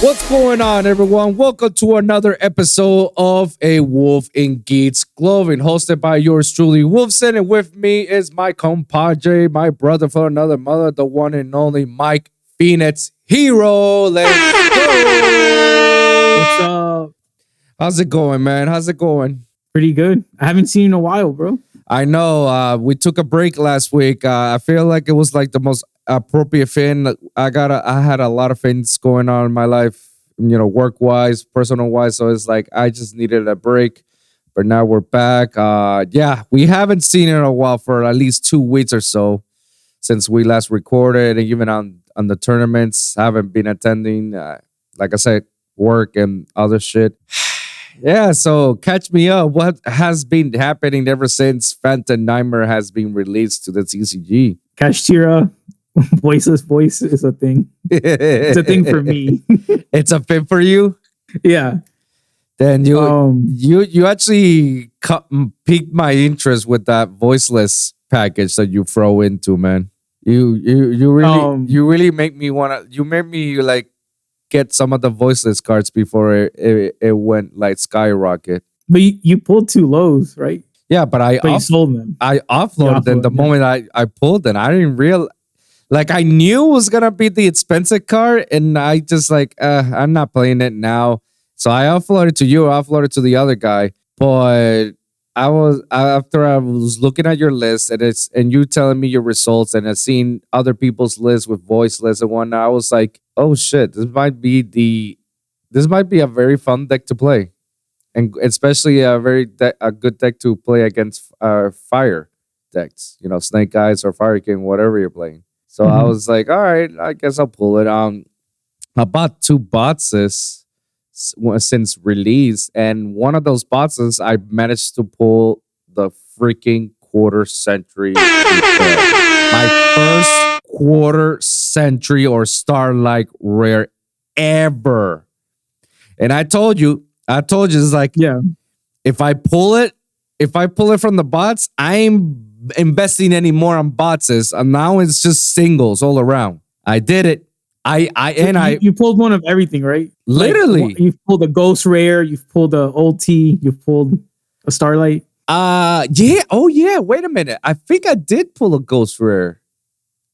What's going on, everyone? Welcome to another episode of A Wolf in Geek's Clothing, hosted by yours truly, Wolfson, and with me is my compadre, my brother for another mother, the one and only Mike Phoenix Hero. Let's go! What's up? How's it going, man? How's it going? Pretty good. I haven't seen you in a while, bro. I know. We took a break last week. I feel like it was like the most appropriate thing. I had a lot of things going on in my life, work wise, personal wise. So it's like I just needed a break. But now we're back. We haven't seen it in a while for at least 2 weeks or so since we last recorded, and even on the tournaments, haven't been attending. Like I said, work and other shit. Yeah, so catch me up. What has been happening ever since Phantom Nightmare has been released to the TCG? Kashtira Voiceless Voice is a thing. It's a thing for me. It's a thing for you? Yeah. Then you actually piqued my interest with that Voiceless package that you throw into, man. You really make me wanna. You made me like get some of the Voiceless cards before it went like skyrocket. But you pulled 2 lows, right? Yeah, but you sold them. I offloaded them the moment I pulled them. I didn't realize. Like, I knew it was going to be the expensive card, and I just like, I'm not playing it now. So I offloaded to you, I offloaded to the other guy. But after I was looking at your list, and you telling me your results, and I seen other people's lists with Voiceless and whatnot, I was like, oh shit, this might be a very fun deck to play. And especially a good deck to play against fire decks, Snake Eyes or Fire King, whatever you're playing. So I was like, all right, I guess I'll pull it. I bought 2 boxes since release, and one of those boxes I managed to pull the freaking quarter century. My first quarter century or Starlight rare ever. And I told you it's like, yeah. If I pull it from the bots, I'm investing any more on boxes, and now it's just singles all around. I did it. You pulled one of everything, right? Literally, like, you've pulled a ghost rare, you've pulled a old T, you've pulled a Starlight. Yeah. Oh yeah. Wait a minute. I think I did pull a ghost rare.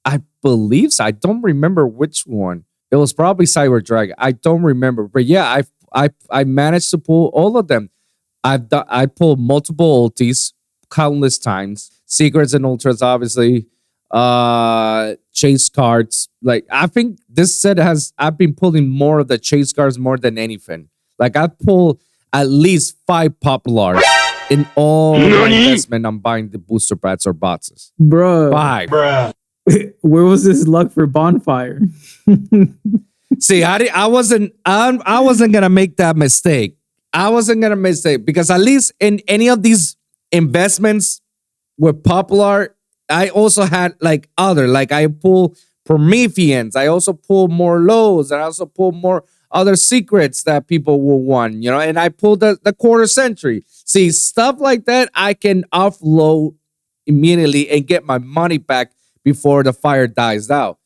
I believe so. I don't remember which one. It was probably Cyber Dragon. I don't remember, but yeah, I managed to pull all of them. I pulled multiple ultis countless times. Secrets and ultras, obviously. Chase cards. Like, I think this set I've been pulling more of the chase cards more than anything. Like, I pulled at least 5 populars in all my investment on buying the booster packs or boxes. Bruh. 5. Bruh. Where was this luck for Bonfire? See, I wasn't gonna make that mistake. Because at least in any of these investments with popular, I also had like I pull Prometheans, I also pull more lows, and I also pull more other secrets that people will want, and I pulled the quarter century. See, stuff like that I can offload immediately and get my money back before the fire dies out.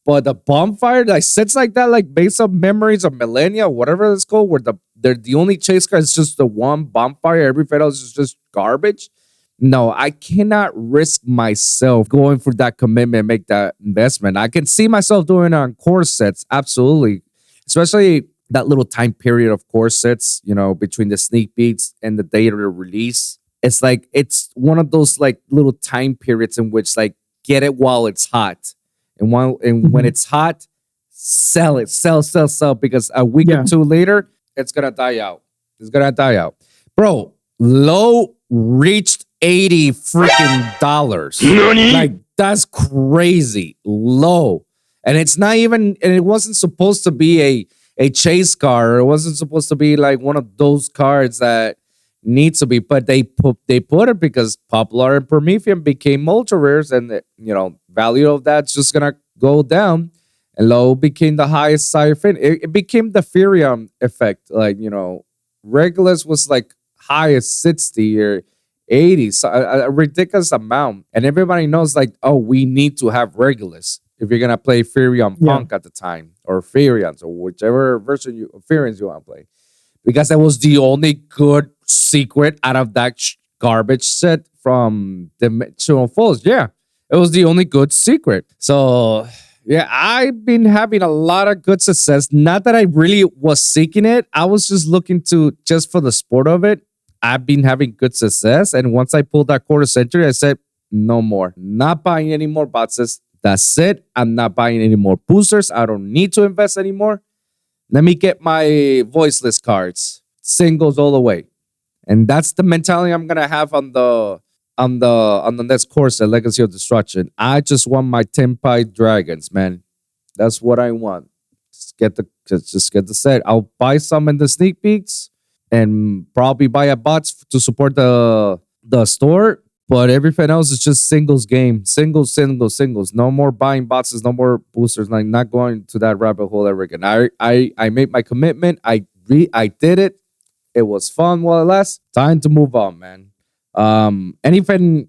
But the bonfire, like sets like that, like based on memories of millennia, whatever it's called, where they're the only chase card is just the one bonfire, everything else is just garbage. No, I cannot risk myself going for that commitment and make that investment. I can see myself doing it on core sets, absolutely. Especially that little time period of core sets, between the sneak peeks and the date of the release. It's like, it's one of those like little time periods in which like get it while it's hot. And when it's hot, sell it. Sell. Because a week or 2 later, it's going to die out. Bro, low reached $80 freaking dollars. Like, that's crazy. Low. And it's not even, and it wasn't supposed to be a chase card. It wasn't supposed to be like one of those cards that needs to be, but they put it because Popular and Promethean became ultra rares, and the value of that's just gonna go down. And low became the highest side fin. It became the Furion effect. Like, Regulus was like highest 60 or 80, so a ridiculous amount. And everybody knows like, oh, we need to have Regulus. if you're gonna play Furion Yeah. Punk at the time, or Furions, or whichever version Furions you want to play, because that was the only good secret out of that garbage set from Dimensional Falls. Yeah, it was the only good secret. So yeah, I've been having a lot of good success. Not that I really was seeking it. I was just looking to just for the sport of it. I've been having good success. And once I pulled that quarter century, I said, no more. Not buying any more boxes. That's it. I'm not buying any more boosters. I don't need to invest anymore. Let me get my voiceless cards. Singles all the way. And that's the mentality I'm gonna have on the next course at Legacy of Destruction. I just want my Tenpai dragons, man. That's what I want. Just get the set. I'll buy some in the sneak peeks and probably buy a bots to support the store. But everything else is just singles game. Singles. No more buying boxes, no more boosters. Like, not going to that rabbit hole ever again. I made my commitment. I did it. It was fun while it lasts. Time to move on, man. Anything?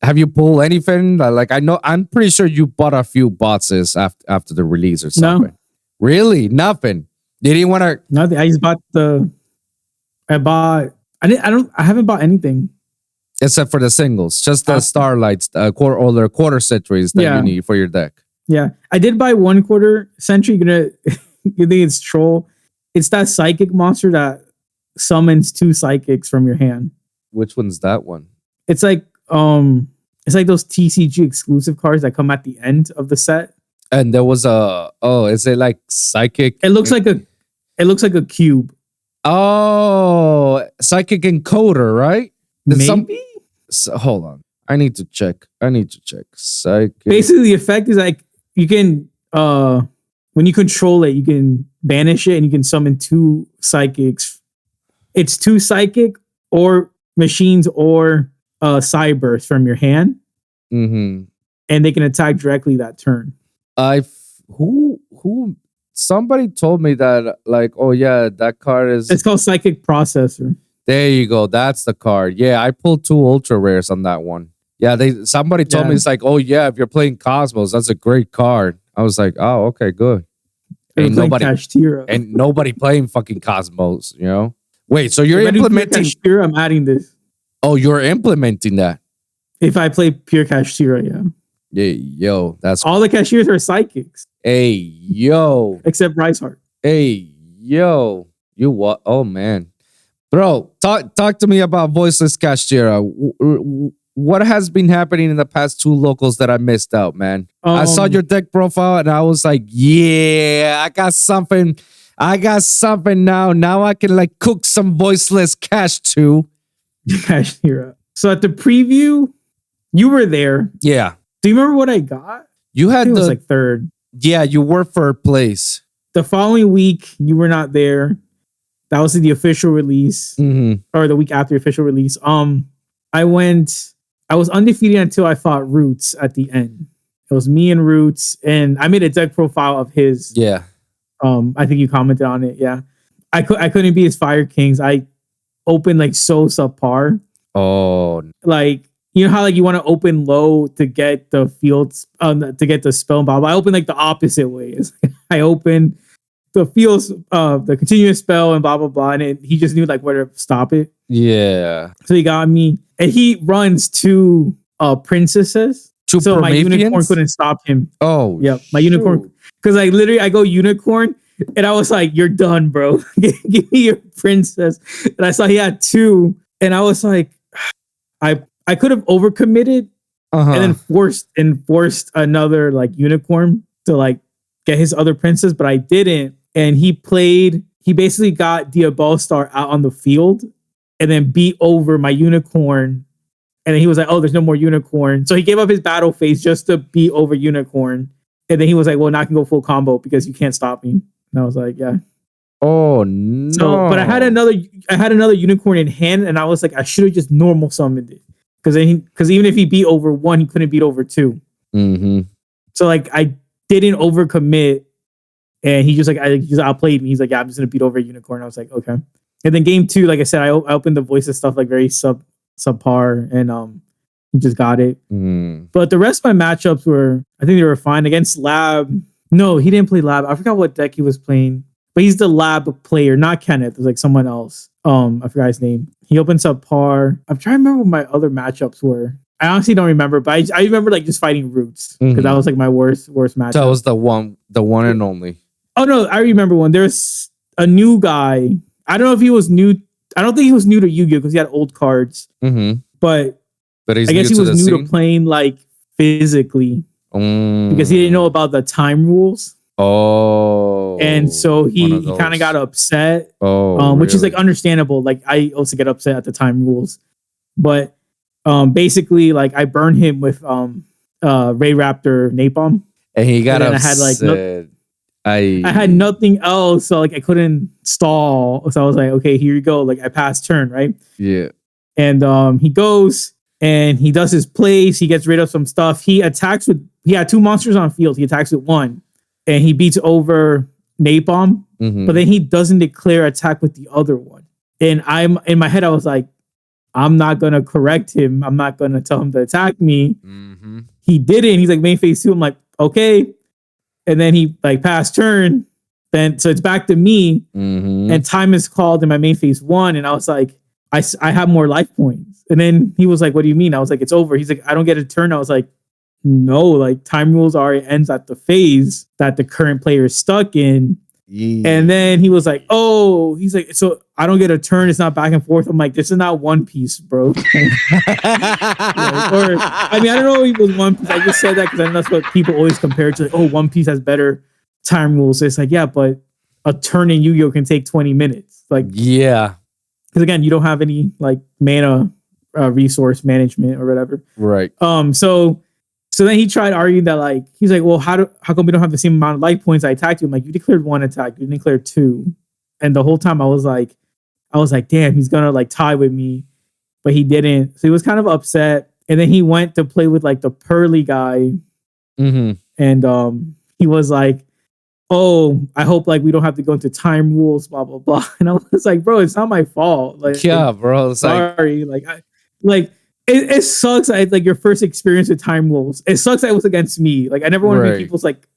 Have you pulled anything? Like, I know, I'm pretty sure you bought a few boxes after the release or something. No. Really? Nothing. You didn't want to? Nothing. I just bought I haven't bought anything. Except for the singles, just the starlights, quarter centuries that you need for your deck. Yeah, I did buy one quarter century. You think it's troll? It's that psychic monster that summons 2 psychics from your hand. Which one's that one? It's like those TCG exclusive cards that come at the end of the set. And there was is it like psychic? It looks like a cube. Oh, psychic encoder, right? Maybe. Hold on. I need to check. Psychic. Basically, the effect is like you can when you control it, you can banish it and you can summon 2 psychics. It's 2 psychic or machines or cyberse from your hand. Mm-hmm. And they can attack directly that turn. Who somebody told me that, like, oh yeah, that card is, it's called Psychic Processor. There you go. That's the card. Yeah, I pulled 2 ultra rares on that one. Yeah, somebody told me, it's like, oh yeah, if you're playing Cosmos, that's a great card. I was like, oh, okay, good. Ain't nobody Kashtira. And nobody playing fucking Cosmos, you know? Wait, so you're implementing Kashtira, I'm adding this. Oh, you're implementing that. If I play pure Kashtira, yeah. Yeah, yo, that's all the Kashtiras are psychics. Hey, yo. Except Bryceheart. Hey, yo. You what? Oh man. Bro, talk to me about Voiceless Kashtira. What has been happening in the past 2 locals that I missed out, man? I saw your deck profile and I was like, yeah, I got something now. Now I can like cook some Voiceless Cash too. Kashtira. So at the preview, you were there. Yeah. Do you remember what I got? You had it was like 3rd. Yeah, you were 3rd place. The following week, you were not there. That was the official release, or the week after the official release. I was undefeated until I fought Roots at the end. It was me and Roots, and I made a deck profile of his. Yeah. I think you commented on it. Yeah. I couldn't beat his Fire Kings. I opened like so subpar. Oh. Like, you know how like you want to open low to get the fields, to get the spell and blah, blah. I opened like the opposite way. I opened the fields, the continuous spell and blah, blah, blah. And he just knew like where to stop it. Yeah. So he got me. And he runs 2 princesses. 2 so my Prometheans? unicorn couldn't stop him. Oh, yeah. My unicorn. Because like literally I go unicorn and I was like, you're done, bro. Give me your princess. And I saw he had 2. And I was like, I could have overcommitted and then forced another like unicorn to like get his other princess, but I didn't. And he basically got Diabellstar out on the field and then beat over my unicorn. And then he was like, oh, there's no more unicorn. So he gave up his battle phase just to beat over unicorn. And then he was like, well, now I can go full combo because you can't stop me. And I was like, yeah. Oh no. So, but I had another unicorn in hand, and I was like, I should have just normal summoned it. Because even if he beat over 1, he couldn't beat over 2. Mm-hmm. So like I didn't overcommit, and he just like outplayed me. He's like, yeah, I'm just gonna beat over a unicorn. I was like, okay. And then game 2, like I said, I opened the voices stuff like very subpar, and He just got it. But the rest of my matchups were, I think they were fine against Lab. No, he didn't play Lab. I forgot what deck he was playing, but he's the Lab player, not Kenneth. It was like someone else. I forgot his name. He opens up par. I'm trying to remember what my other matchups were. I honestly don't remember, but I remember like just fighting Roots because that was like my worst matchup. That was the one and only. Oh no, I remember one. There's a new guy. I don't know if he was new. I don't think he was new to Yu-Gi-Oh because he had old cards. But he's I guess he was new to playing like physically because he didn't know about the time rules. Oh, and so he kind of got upset. Which is like understandable. Like I also get upset at the time rules, but basically like I burned him with Ray Raptor Napalm, and he got upset. I had like I had nothing else, so like I couldn't stall. So I was like, okay, here you go. Like I passed turn, right? Yeah. And he goes and he does his plays. He gets rid of some stuff. He attacks with. He had two monsters on field. He attacks with one, and he beats over Napalm. But then he doesn't declare attack with the other one. And I'm in my head, I was like, I'm not gonna correct him. I'm not gonna tell him to attack me. He didn't. He's like main phase 2. I'm like, okay. And then he like passed turn. Then so it's back to me. And time is called in my main phase 1. And I was like, I have more life points. And then he was like, what do you mean? I was like, it's over. He's like, I don't get a turn. I was like, no, like time rules are it ends at the phase that the current player is stuck in. And then he was like, oh, he's like, so I don't get a turn. It's not back and forth. I'm like, this is not One Piece, bro. Or, I mean, I don't know if it was One Piece. I just said that because I know that's what people always compare it to. Like, oh, One Piece has better time rules. So it's like, yeah, but a turn in Yu-Gi-Oh can take 20 minutes. Like, yeah. Because again, you don't have any like mana resource management or whatever. Right. So then he tried arguing that like he's like, well, how come we don't have the same amount of life points I attacked you? I'm like, you declared 1 attack, you didn't declare 2. And the whole time I was like, damn, he's gonna like tie with me, but he didn't. So he was kind of upset. And then he went to play with like the Pearly guy. And he was like, oh, I hope like we don't have to go into time rules, blah blah blah. And I was like, bro, it's not my fault. Like, yeah, bro. It's sorry, It sucks. Like your first experience with time rules. It sucks that it was against me. Like I never want to be people's like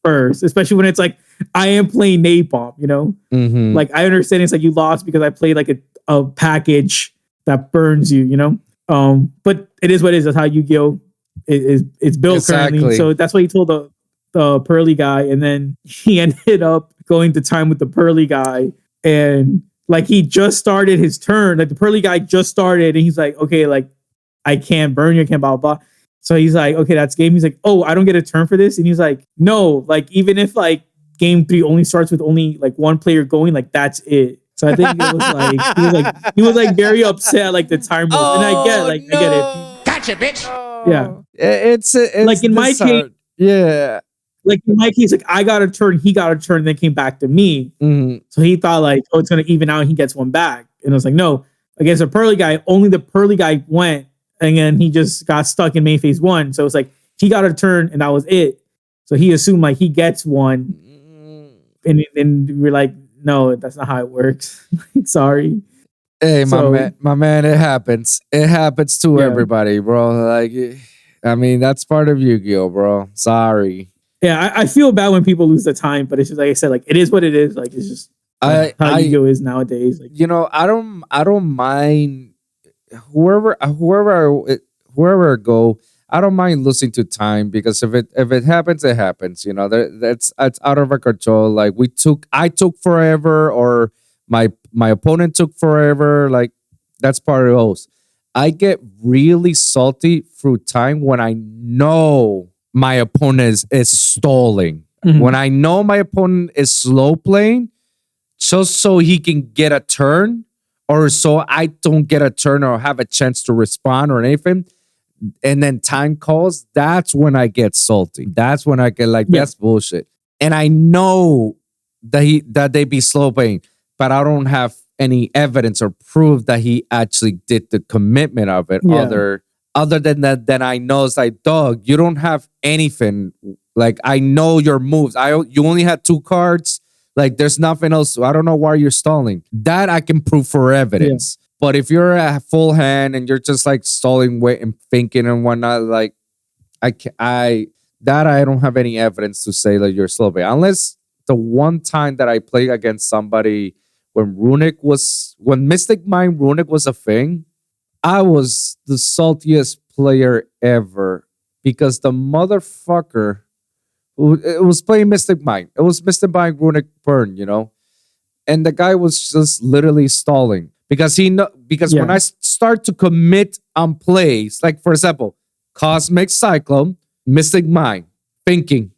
first, especially when it's like I am playing Napalm. You know, like I understand it's like you lost because I played like a package that burns you. You know, but it is what it is. That's how Yu-Gi-Oh it's built currently. So that's what he told the Pearly guy, and then he ended up going to time with the Pearly guy, and like he just started his turn. Like the Pearly guy just started, and he's like, okay, like. I can't burn you, I can't blah, blah, blah. So he's like, okay, that's game. He's like, oh, I don't get a turn for this. And he's like, no, like, even if like game 3 only starts with only like one player going, like, that's it. So I think it was like, he was like very upset at like the time rules. And I get it. Gotcha, bitch. Yeah. It's like in my case. Yeah. Like in my case, like I got a turn, he got a turn, then came back to me. So he thought like, oh, it's going to even out and he gets one back. And I was like, no, against the Pearly guy, only the Pearly guy went. And then he just got stuck in main phase 1. So it's like he got a turn and that was it. So he assumed like he gets one. And we're like, no, that's not how it works. Sorry. Hey, my man, it happens. It happens to everybody, bro. Like, I mean, that's part of Yu-Gi-Oh, bro. Sorry. Yeah, I feel bad when people lose the time, but it's just like I said, like it is what it is. Like it's just how Yu-Gi-Oh is nowadays. Like, you know, I don't mind. Whoever I go, I don't mind losing to time because if it happens, it happens. You know, it's out of our control. Like I took forever, or my opponent took forever. Like that's part of those. I get really salty through time when I know my opponent is stalling. When I know my opponent is slow playing, just so he can get a turn. Or so I don't get a turn or have a chance to respond or anything. And then time calls, that's when I get salty. That's when I get like, that's bullshit. And I know that they be slow playing, but I don't have any evidence or proof that he actually did the commitment of it. Other than that, then I know it's like, dog, you don't have anything. Like, I know your moves. You only had 2 cards. Like, there's nothing else. I don't know why you're stalling. That I can prove for evidence. But if you're a full hand and you're just like stalling, waiting, thinking and whatnot, like I don't have any evidence to say that you're slow play. Unless the one time that I played against somebody when Mystic Mind Runic was a thing, I was the saltiest player ever because the motherfucker it was playing Mystic Mind. It was Mystic Mind Runic Burn, and the guy was just literally stalling because when I start to commit on plays, like for example, Cosmic Cyclone, Mystic Mind, thinking.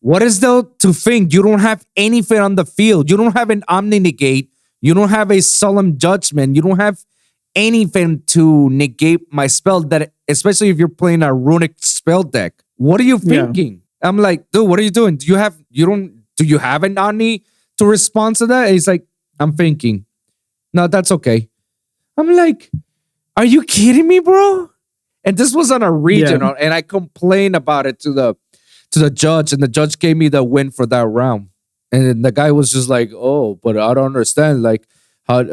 What is there to think? You don't have anything on the field. You don't have an Omni Negate. You don't have a Solemn Judgment. You don't have anything to negate my spell, that especially if you're playing a runic spell deck. What are you thinking? Yeah. I'm like, dude, what are you doing? Do you have an Omni to respond to that? And he's like, I'm thinking. No, that's okay. I'm like, are you kidding me, bro? And this was on a regional, and I complained about it to the judge, and the judge gave me the win for that round. And the guy was just like, "Oh, but I don't understand, like how." And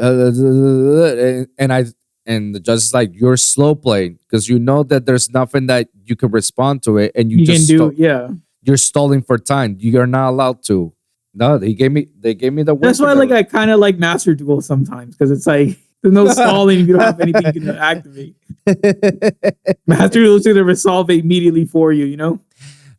the judge is like, "You're slow playing because you know that there's nothing that you can respond to it, and you just can do. You're stalling for time. You're not allowed to." No, they gave me the win. That's why, like, I kind of like Master Duel sometimes because it's like there's no stalling if you don't have anything you can activate. Master Duel is going to resolve it immediately for you.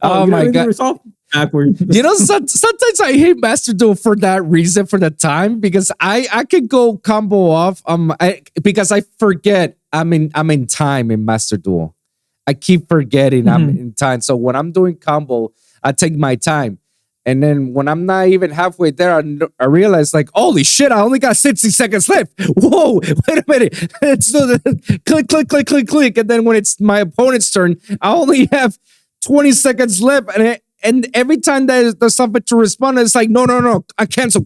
Oh my god! Backwards. Sometimes I hate Master Duel for that reason, for the time, because I could go combo off because I forget I'm in time in Master Duel. I keep forgetting I'm in time. So when I'm doing combo, I take my time. And then when I'm not even halfway there, I realize, like, holy shit, I only got 60 seconds left. Whoa, wait a minute. It's click. And then when it's my opponent's turn, I only have 20 seconds left. And every time there's something to respond, it's like, no. I cancel.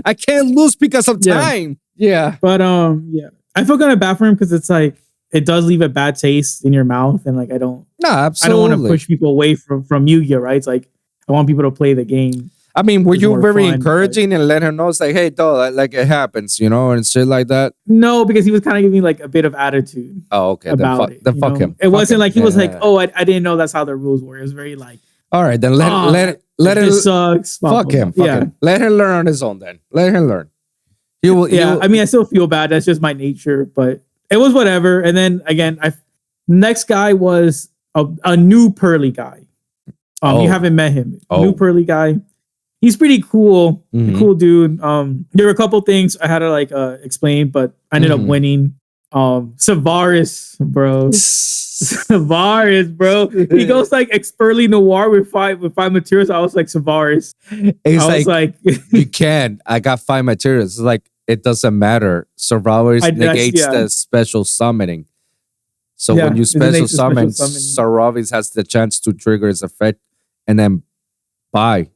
I can't lose because of time. Yeah. But I feel kind of bad for him because it's like, it does leave a bad taste in your mouth. And like, I don't want to push people away from Yugioh, right? It's like, I want people to play the game. I mean, were you very encouraging and let her know? It's like, hey, dog, like it happens, and shit like that? No, because he was kind of giving like a bit of attitude. Oh, okay. About then fuck him. It wasn't like he was like, oh, I didn't know that's how the rules were. It was very like, all right, then let it sucks. Fuck him. Let him learn on his own then. Let him learn. I mean, I still feel bad. That's just my nature, but it was whatever. And then again, next guy was a new Pearly guy. You haven't met him. New Pearly guy. He's pretty cool. Cool dude. There were a couple things I had to like explain, but I ended up winning. Savaris, bro. Savaris, bro. He goes like Expertly Noir with five materials. I was like, Savaris. I was like you can. I got 5 materials. It's like, it doesn't matter. Savaris negates the special summoning. So when you special summon, Savaris has the chance to trigger his effect. And then bye.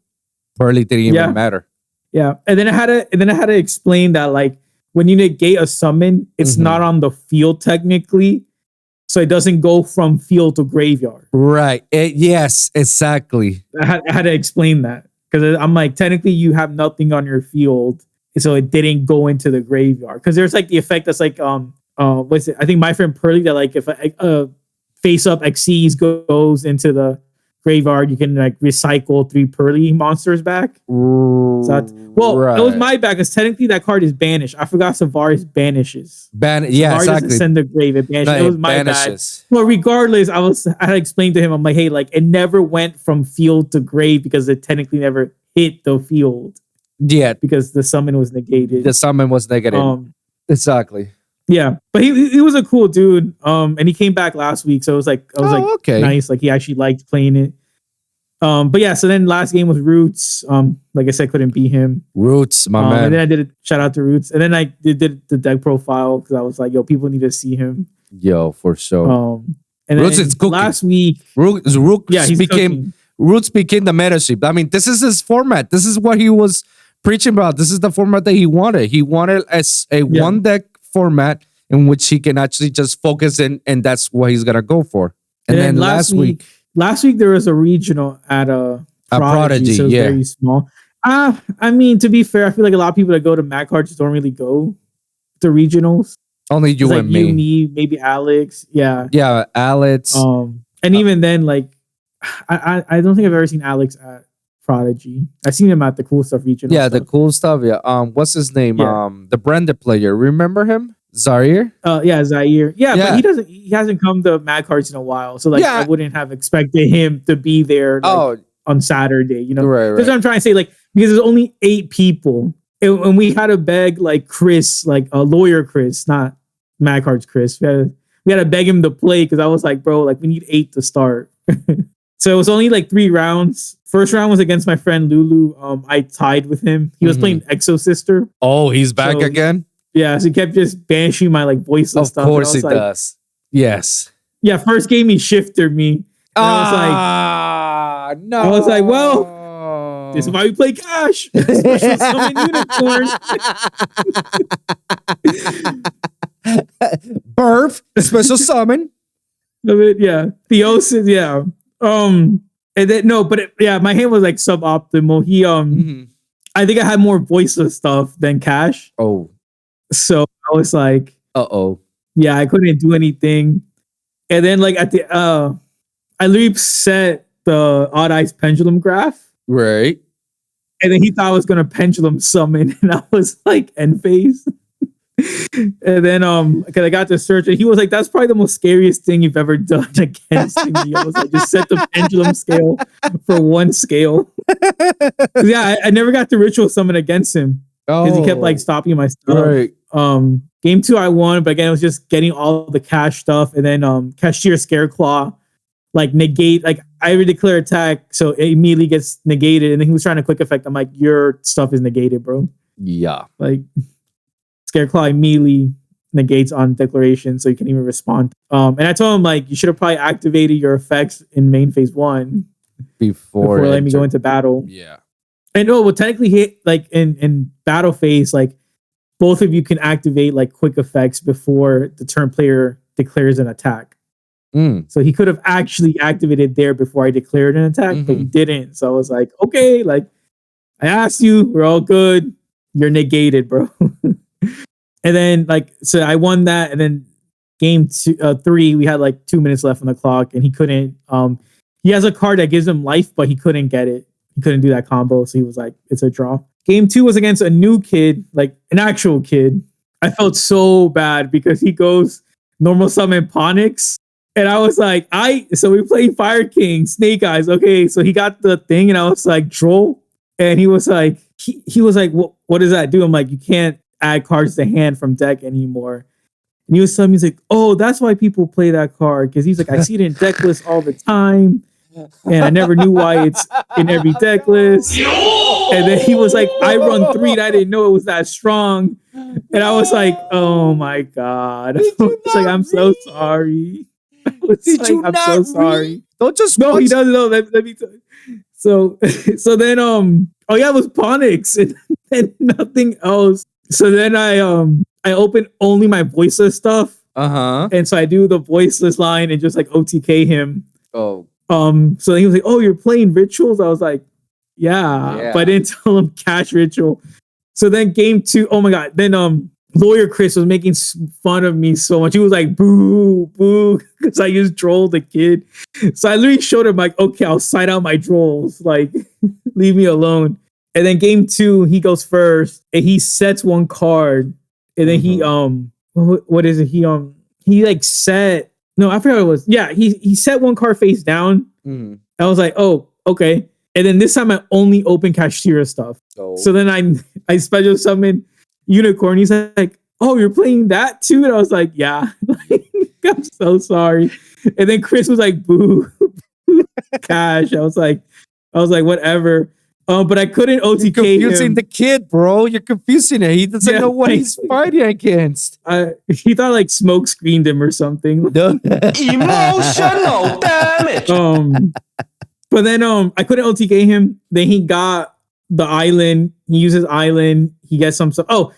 Pearly didn't even matter. Yeah. And then I had to explain that, like, when you negate a summon, it's not on the field technically. So it doesn't go from field to graveyard. Right. Yes, exactly. I had to explain that. Because I'm like, technically you have nothing on your field. So it didn't go into the graveyard. Because there's like the effect that's like what's it? I think my friend Pearly, that like if a face up Xyz goes into the graveyard, you can like recycle 3 Pearly monsters back. So it was my bad because technically that card is banished. I forgot Savaris banishes. Savaris doesn't send the grave, it banishes. No, it was my bad. Well, regardless, I had to explain to him, I'm like, hey, like it never went from field to grave because it technically never hit the field. Yeah. Because the summon was negated. The summon was negated. Exactly. Yeah, but he was a cool dude. And he came back last week, so it was like okay. Nice. Like he actually liked playing it. But yeah, so then last game was Roots. Like I said, couldn't beat him. Roots, my man. And then I did a shout out to Roots, and then I did the deck profile because I was like, yo, people need to see him. Yo, for sure. And Roots is cooking. Last week, Roots became the meta sheep. I mean, this is his format. This is what he was preaching about. This is the format that he wanted. He wanted a one deck format in which he can actually just focus in, and that's what he's gonna go for. And then last week there was a regional at a Prodigy, so it was very small. I mean, to be fair, I feel like a lot of people that go to Mac cards don't really go the regionals. Only you It's and like you, me. me, maybe Alex. Yeah. Yeah, Alex. And even then, like, I don't think I've ever seen Alex at Prodigy. I've seen him at the cool stuff regional. Yeah, the stuff. cool stuff. Yeah. What's his name? Yeah. The branded player. Remember him? Zaire? Yeah, Zaire. Yeah, Yeah. but he hasn't come to Mad Cards in a while. So like Yeah. I wouldn't have expected him to be there like, on Saturday, you know. Right. That's what I'm trying to say. Like, because there's only 8 people. And we had to beg like Chris, like a lawyer Chris, not Mad Cards Chris. We had to beg him to play because I was like, bro, like we need 8 to start. So it was only like 3 rounds. First round was against my friend Lulu. I tied with him. He was playing Exo Sister. Oh, he's back again? Yeah, so he kept just banishing my like voiceless stuff. Of course he like, does. Yes. Yeah, first game he shifted me. And I was like, no. I was like, well, this is why we play Cash. Special summon unicorn. Burf, special summon. Yeah. Theosis, yeah. And then my hand was like suboptimal. He I think I had more voiceless stuff than Cash. Oh. So I was like, yeah, I couldn't do anything. And then like at the I literally set the Odd Eyes pendulum graph. Right. And then he thought I was gonna pendulum summon, and I was like end phase. And then because I got to search and he was like, that's probably the most scariest thing you've ever done against me. I was like, just set the pendulum scale for 1 scale. Yeah, I never got the ritual summon against him. Because he kept like stopping my stuff. Right. Game 2 I won, but again it was just getting all the cash stuff, and then Kashtira Scareclaw like negate, like I already declare attack, so it immediately gets negated, and then he was trying to quick effect. I'm like, your stuff is negated, bro. Yeah. Like Scareclaw immediately negates on declaration, so you can even respond. And I told him like you should have probably activated your effects in main phase 1 before letting me go into battle. Yeah. And technically hit like in battle phase, like both of you can activate like quick effects before the turn player declares an attack. So he could have actually activated there before I declared an attack, but he didn't. So I was like, okay, like I asked you, we're all good. You're negated, bro. And then like, so I won that. And then game 3, we had like 2 minutes left on the clock, and he couldn't. He has a card that gives him life, but he couldn't get it. He couldn't do that combo, so he was like, it's a draw. Game 2 was against a new kid, like an actual kid. I felt so bad because he goes normal summon Ponix. And I was like, so we played Fire King, Snake Eyes. Okay, so he got the thing, and I was like, troll. And he was like, he was like, what does that do? I'm like, you can't add cards to hand from deck anymore. And he was telling me, he's like, oh, that's why people play that card. Because he's like, I see it in deck lists all the time. And I never knew why it's in every deck list. And then he was like, I run 3 and I didn't know it was that strong. And I was like, oh my God. It's like, I'm so sorry. I'm so sorry. Don't just no, he doesn't know. Let me tell you. So then oh yeah, it was Ponix and nothing else. So then I opened only my voiceless stuff. And so I do the voiceless line and just like OTK him. Oh. So he was like, oh, you're playing rituals? I was like, yeah. But I didn't tell him cash ritual. So then game 2, oh my God. Then lawyer Chris was making fun of me so much. He was like, boo, boo, because I just trolled the kid. So I literally showed him like, okay, I'll side out my trolls. Like, leave me alone. And then game 2, he goes first and he sets 1 card. And then he what is it? He like set, no, I forgot what it was. Yeah, he set 1 card face down. I was like, oh, okay. And then this time I only open Kashtira stuff. So then I special summon Unicorn. He's like, oh, you're playing that too? And I was like, yeah. I'm so sorry. And then Chris was like, boo, Cash. I was like, whatever. But I couldn't OTK You're confusing the kid, bro. You're confusing it. He doesn't know what he's fighting against. He thought like smoke screened him or something. Emotional damage. But then I couldn't OTK him. Then he got the island. He uses island. He gets some stuff. Oh,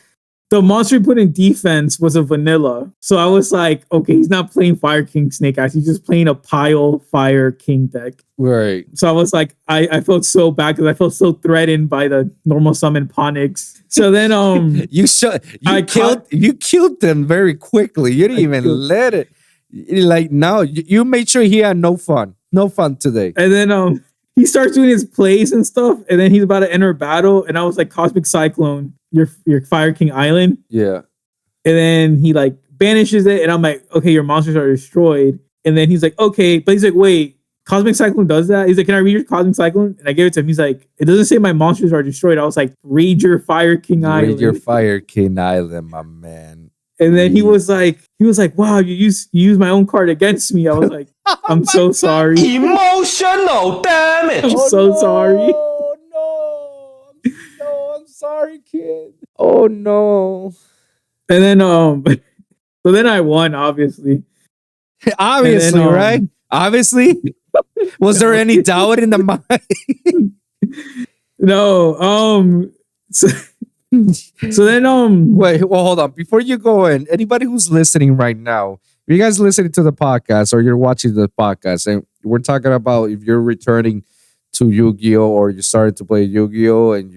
the monster he put in defense was a vanilla. So I was like, okay, he's not playing Fire King Snake Eyes. He's just playing a pile Fire King deck. Right. So I was like, I felt so bad because I felt so threatened by the normal summon Ponix. So then you killed them very quickly. You didn't even let it. Like, no, you made sure he had no fun. No fun today. And then he starts doing his plays and stuff, and then he's about to enter battle, and I was like, Cosmic Cyclone, your Fire King Island. Yeah. And then he like banishes it, and I'm like, okay, your monsters are destroyed. And then he's like, okay, but he's like, wait, Cosmic Cyclone does that? He's like, can I read your Cosmic Cyclone? And I gave it to him. He's like, it doesn't say my monsters are destroyed. I was like, read your Fire King Island. Read your Fire King Island, my man. And then he was like, wow, you use my own card against me. I was like, I'm so sorry. Emotional damage. I'm so sorry. No, I'm sorry, kid. Oh no. And then so then I won, obviously. Obviously, then, right? Obviously. Was there any doubt in the mind? No. So then wait, well, hold on. Before you go in, anybody who's listening right now, if you guys listening to the podcast or you're watching the podcast, and we're talking about if you're returning to Yu-Gi-Oh or you started to play Yu-Gi-Oh and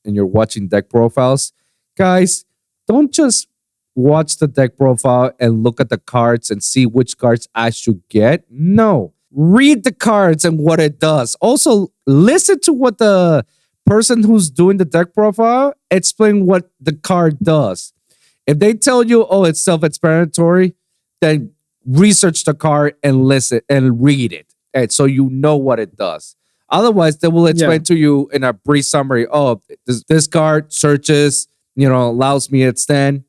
you're watching deck profiles, guys, don't just watch the deck profile and look at the cards and see which cards I should get. No, read the cards and what it does. Also, listen to what the person who's doing the deck profile explain what the card does. If they tell you, oh, it's self-explanatory, then research the card and listen and read it, and so you know what it does. Otherwise, they will explain to you in a brief summary. Oh, this card searches, allows me to extend,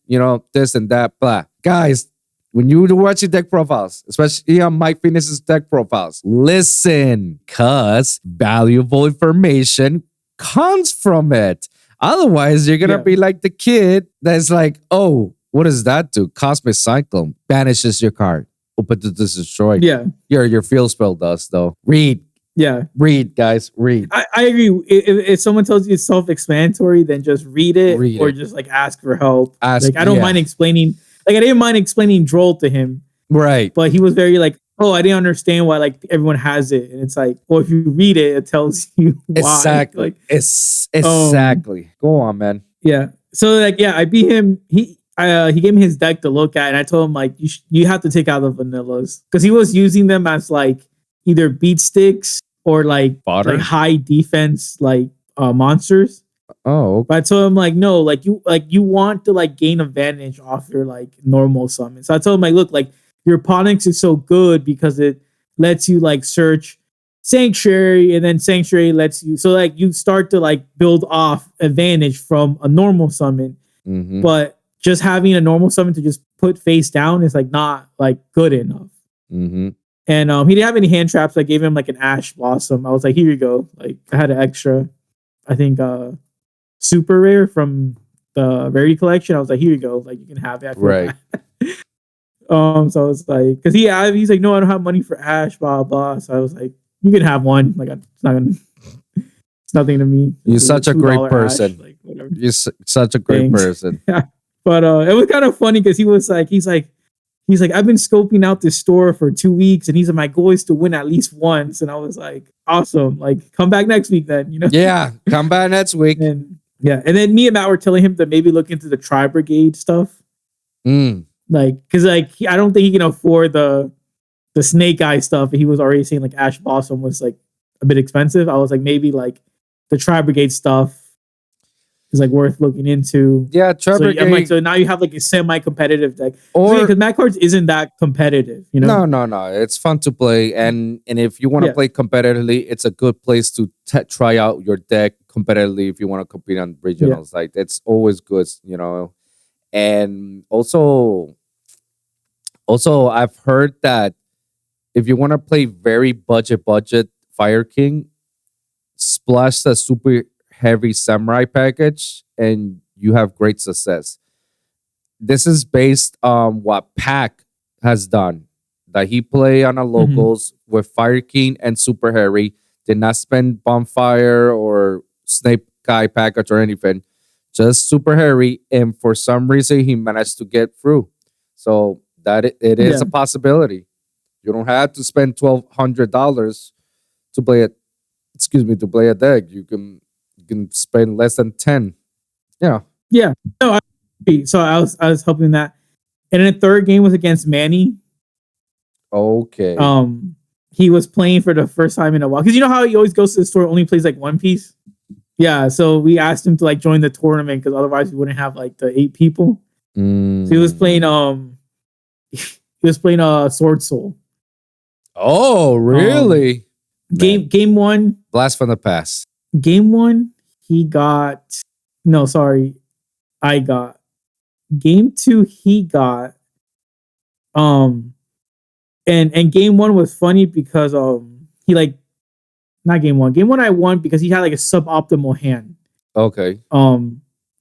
this and that, blah. Guys, when you watch your deck profiles, especially on Mike Phoenix's deck profiles, listen, cause valuable information comes from it. Otherwise, you're gonna be like the kid that's like, oh, what does that do? Cosmic Cyclone banishes your card. Open to destroy. Yeah. Your field spell does though. Read. Yeah. Read, guys. Read. I agree. If someone tells you it's self-explanatory, then just read it or just like ask for help. I don't mind explaining. Like I didn't mind explaining Droll to him. Right. But he was very like, oh, I didn't understand why like everyone has it. And it's like, well, if you read it, it tells you why. Exactly. Like, exactly. Go on, man. Yeah. So like, yeah, I beat him. He gave me his deck to look at, and I told him like, you have to take out the vanillas because he was using them as like either beat sticks or like high defense like monsters. Oh, but I told him like, no, like you want to like gain advantage off your like normal summon. So I told him like, look, like your Ponix is so good because it lets you like search Sanctuary, and then Sanctuary lets you, so like you start to like build off advantage from a normal summon. Mm-hmm. But just having a normal summon to just put face down is like not like good enough. Mm-hmm. And he didn't have any hand traps. I gave him like an Ash Blossom. I was like, here you go. Like I had an extra, I think super rare from the Rarity collection. I was like, here you go. Like you can have it. Right. So I was like, because he's like, no, I don't have money for Ash, blah blah. So I was like, you can have one. Like it's not gonna, it's nothing to me. You're such a great person. Ash, like, whatever. You're such a great person. Yeah. But it was kind of funny because he's like, I've been scoping out this store for 2 weeks, and he's like, my goal is to win at least once. And I was like, awesome. Like, come back next week then, Yeah, come back next week. And then me and Matt were telling him to maybe look into the Tri Brigade stuff. Like, because like I don't think he can afford the Snake Eye stuff. He was already saying like Ash Blossom was like a bit expensive. I was like, maybe like the Tri Brigade stuff is like worth looking into. Yeah, Tri Brigade. I'm like, so now you have like a semi-competitive deck, or because Mad Cards isn't that competitive, No. It's fun to play, and if you want to play competitively, it's a good place to try out your deck competitively. If you want to compete on regionals, like it's always good, And also, I've heard that if you want to play very budget Fire King, splash the super heavy Samurai package and you have great success. This is based on what Pac has done. That he played on a locals with Fire King and Super Harry, did not spend Bonfire or Snake Guy package or anything. just super hairy, and for some reason he managed to get through. So that it is Yeah. a possibility. You don't have to spend $1,200 to play it. Excuse me, to play a deck. You can spend less than 10. Yeah. Yeah. No, I agree. So I was helping that. And then the third game was against Manny. Okay. He was playing for the first time in a while. Because you know how he always goes to the store, only plays like one piece? Yeah. So we asked him to like join the tournament because otherwise we wouldn't have like the 8 people. So he was playing Sword Soul. Oh, really? Game 1. Blast from the past. Game 1, he got I got. Game 2, he got. And game 1 was funny because he like not game 1. Game 1 I won because he had like a suboptimal hand. Okay.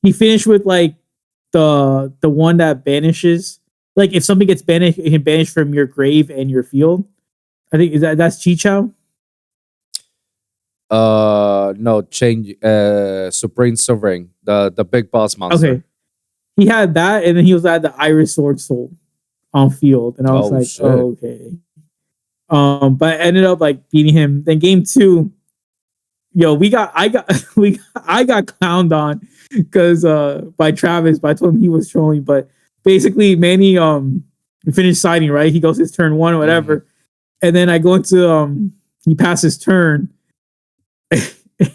He finished with like the one that banishes. Like if something gets banished, it can banish from your grave and your field. I think that's Chichao. No, change Supreme Sovereign, the big boss monster. Okay. He had that, and then he was at the Iris Sword Soul on field. And I was like, shit. oh, okay. But I ended up like beating him. Then game 2, I got clowned on because by Travis, but I told him he was trolling. But basically Manny finished siding, right? He goes his turn 1 or whatever. Mm-hmm. And then I go into he passes turn.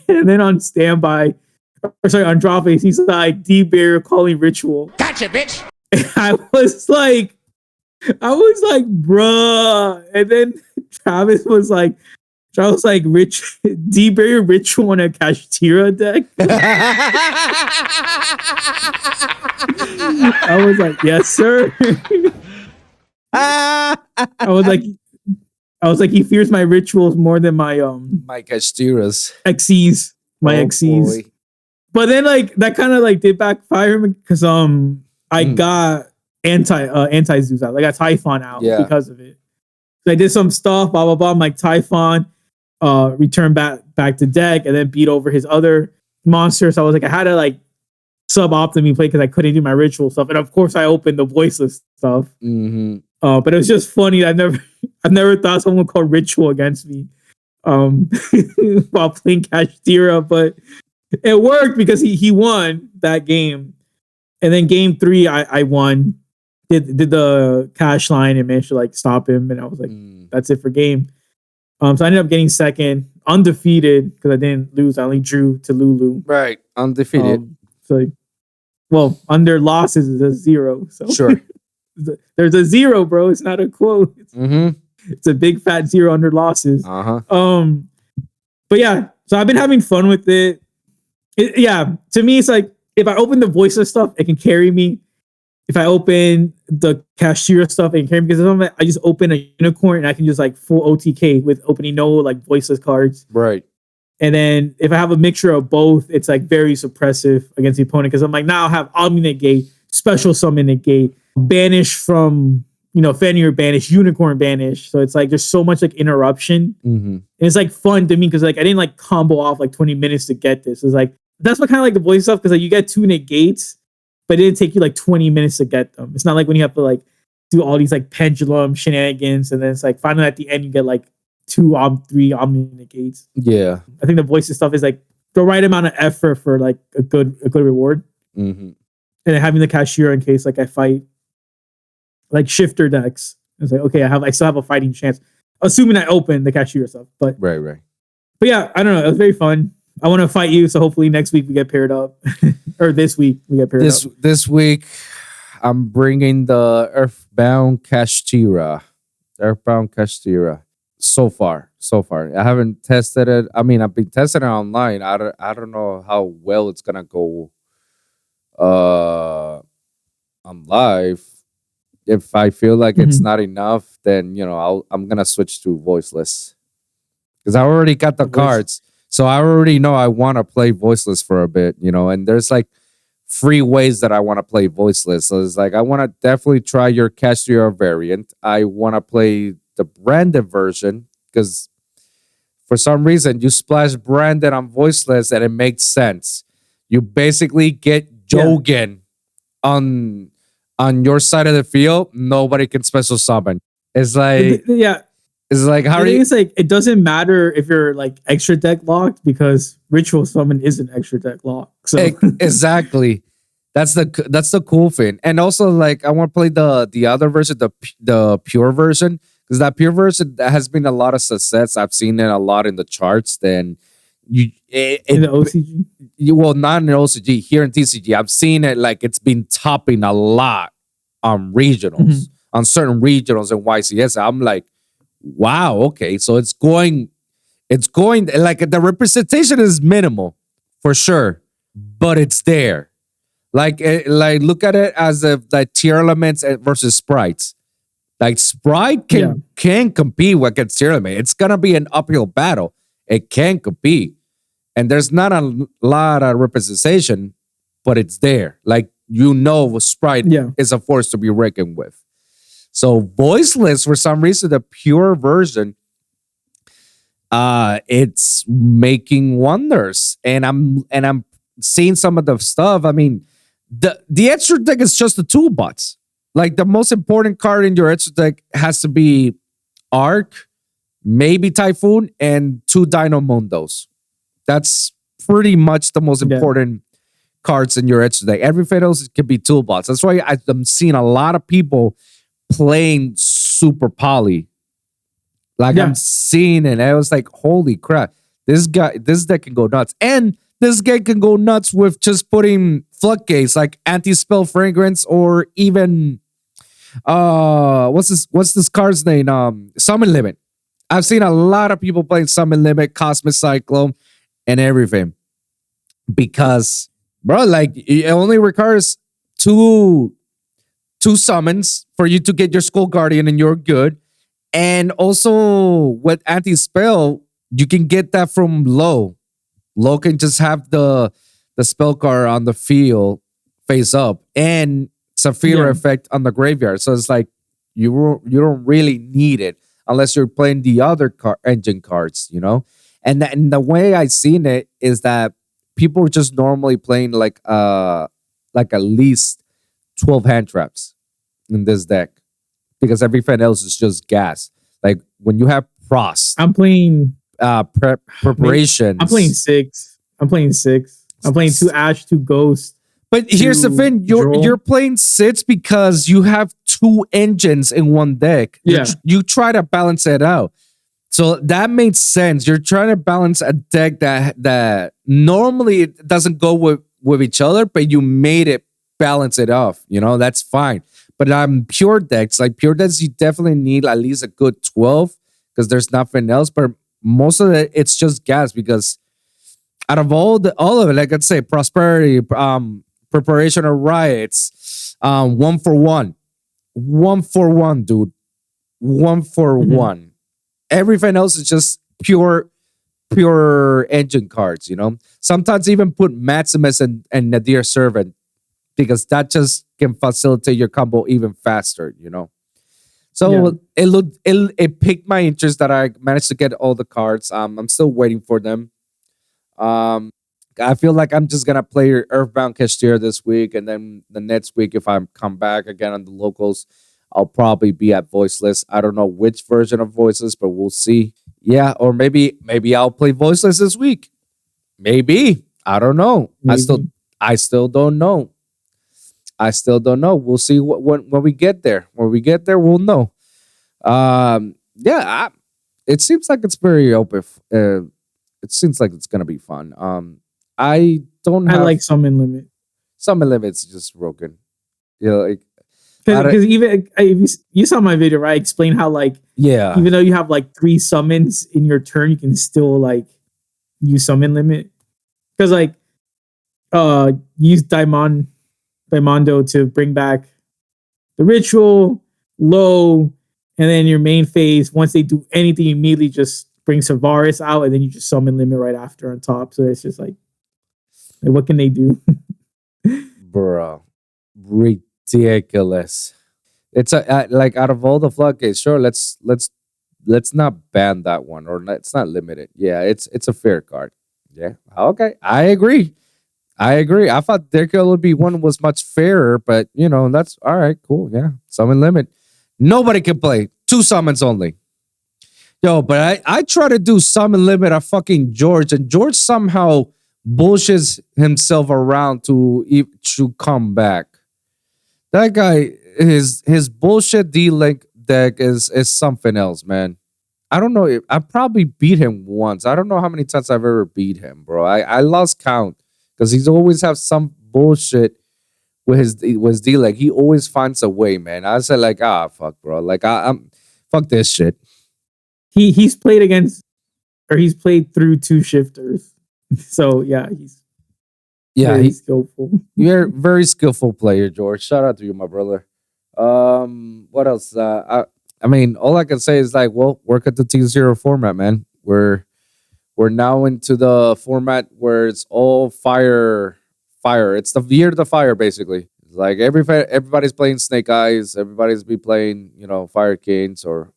And then on standby, on draw phase, he's like deep barrier calling ritual. Gotcha, bitch. And I was like, bruh. And then Travis was like, deep barrier ritual on a Kashtira deck. I was like, yes, sir. I was like, he fears my rituals more than my my Kashtiras. XCs. XCs. Boy. But then like that kind of like did backfire because I got anti Zeus out. I got Typhon out because of it. So I did some stuff, blah blah blah. I'm like Typhon, return back to deck and then beat over his other monsters. So I was like, I had to like suboptimally play because I couldn't do my ritual stuff. And of course I opened the voiceless stuff. Mm-hmm. But it was just funny. I've never thought someone would call ritual against me while playing Kashtira, but it worked because he won that game. And then game 3, I won. Did the cash line and managed to like stop him. And I was like, that's it for game. So I ended up getting second, undefeated because I didn't lose. I only drew to Lulu. Right, undefeated. Under losses is a 0. So sure. There's a 0, bro. It's not a quote. It's a big fat 0 under losses. But yeah, so I've been having fun with it. To me, it's like if I open the voiceless stuff, it can carry me. If I open the Kashtira stuff, it can carry me because I just open a unicorn and I can just like full OTK with opening no like voiceless cards. Right. And then if I have a mixture of both, it's like very suppressive against the opponent because I'm like, now I'll have Omni negate, special summon negate, banish from, Fenrir banish, unicorn banish. So it's like there's so much like interruption. And it's like fun to me because like I didn't like combo off like 20 minutes to get this. It's like that's what kind of like the voice stuff because like you get 2 negates, but it didn't take you like 20 minutes to get them. It's not like when you have to like do all these like pendulum shenanigans and then it's like finally at the end you get like 3 Omni negates. Yeah. I think the voices stuff is like the right amount of effort for like a good reward. And then having the Kashtira in case like I fight like shifter decks. It's like, okay, I still have a fighting chance. Assuming I open the Kashtira stuff. But right. But yeah, I don't know. It was very fun. I want to fight you, so hopefully next week we get paired up. Or this week we get paired up. This week I'm bringing the Earthbound Kashtira. So far. I haven't tested it. I mean, I've been testing it online. I don't know how well it's gonna go on live. If I feel like it's not enough, then I'm gonna switch to voiceless because I already got the cards, so I already know I want to play voiceless for a bit, And there's like 3 ways that I want to play voiceless. So it's like I want to definitely try your Kashtira variant. I want to play the branded version because for some reason you splash branded on voiceless and it makes sense. You basically get jogging on your side of the field, nobody can special summon. It's like it's like how I are think you? it's like it doesn't matter if you're like extra deck locked because ritual summon isn't extra deck locked. So Exactly. That's the cool thing. And also like I want to play the other version, the pure version, because that pure version that has been a lot of success. I've seen it a lot in the charts. Then in the OCG, well, not in OCG, here in TCG, I've seen it like it's been topping a lot on regionals, on certain regionals in YCS. I'm like, wow, okay, so it's going like the representation is minimal for sure, but it's there. Like look at it as like tier elements versus sprites. Like Sprite can compete against tier element. It's gonna be an uphill battle. It can compete, and there's not a lot of representation, but it's there. Like Sprite is a force to be reckoned with. So Voiceless, for some reason, the pure version, it's making wonders, and I'm seeing some of the stuff. I mean, the extra deck is just the toolbox. Like the most important card in your extra deck has to be Arc, maybe Typhoon, and 2 Dino Mundos. That's pretty much the most important cards in your extra deck. Everything else can be toolbox. That's why I'm seeing a lot of people playing super poly. Like I'm seeing it, and I was like, holy crap, this deck can go nuts. And this guy can go nuts with just putting floodgates like anti-spell fragrance, or even what's this card's name? Summon Limit. I've seen a lot of people playing Summon Limit, Cosmic Cyclone, and everything. Because, bro, like it only requires two summons for you to get your Skull Guardian and you're good. And also with anti-spell, you can get that from Low. Low can just have the spell card on the field face up, and Saphira effect on the graveyard. So it's like you don't really need it unless you're playing the other engine cards, you know? And the way I seen it is that people are just normally playing like at least 12 hand traps in this deck, because everything else is just gas. Like when you have Frost, I'm playing preparations. I'm playing 6. I'm playing 2 Ash, 2 Ghost. But here's the thing: you're playing 6 because you have 2 engines in one deck. You try to balance it out, so that makes sense. You're trying to balance a deck that normally it doesn't go with each other, but you made it balance it off. You know, that's fine. But pure decks, you definitely need at least a good 12 because there's nothing else. But most of it, it's just gas, because out of all of it, like I'd say, Prosperity, Preparation of Riots, 1 for 1. 1 for 1, dude. 1 for 1. Everything else is just pure engine cards, you know? Sometimes even put Maximus and Nadir Servant, because that just can facilitate your combo even faster, you know? So it piqued my interest that I managed to get all the cards. I'm still waiting for them. I feel like I'm just gonna play Earthbound Kashtira this week, and then the next week, if I come back again on the locals, I'll probably be at Voiceless. I don't know which version of Voiceless, but we'll see. Yeah, or maybe I'll play Voiceless this week. Maybe. I don't know. Maybe. I still don't know. We'll see when we get there. When we get there, we'll know. It seems like it's very open. It seems like it's gonna be fun. I like Summon Limit. Summon Limit's just broken. You know, like because even if you saw my video, right? I explained how even though you have 3 summons in your turn, you can still use Summon Limit. Because use Daimondo to bring back the ritual, Low, and then your main phase. Once they do anything, you immediately just bring Savaris out, and then you just Summon Limit right after on top. So it's just what can they do? Bro, ridiculous. It's out of all the floodgates, sure, let's not ban that one, or it's not limited. Yeah, it's a fair card. Yeah, okay, I agree. I agree. I thought there could only be one was much fairer, but that's all right. Cool. Yeah. Summon limit. Nobody can play. 2 summons only. Yo, but I try to do summon limit at fucking George, and George somehow bullshits himself around to come back. That guy, his bullshit D-Link deck is something else, man. I don't know. I probably beat him once. I don't know how many times I've ever beat him, bro. I lost count because he's always have some bullshit with his D-Link. He always finds a way, man. I said like, fuck, bro. Like I'm fuck this shit. He's played against, or he's played through 2 shifters. So yeah, he's very skillful. You're a very skillful player, George. Shout out to you, my brother. What else? I mean, all I can say is like, well, work at the T0 format, man. We're now into the format where it's all fire. It's the year of the fire, basically. It's like everybody's playing Snake Eyes. Everybody's be playing, Fire Kings, or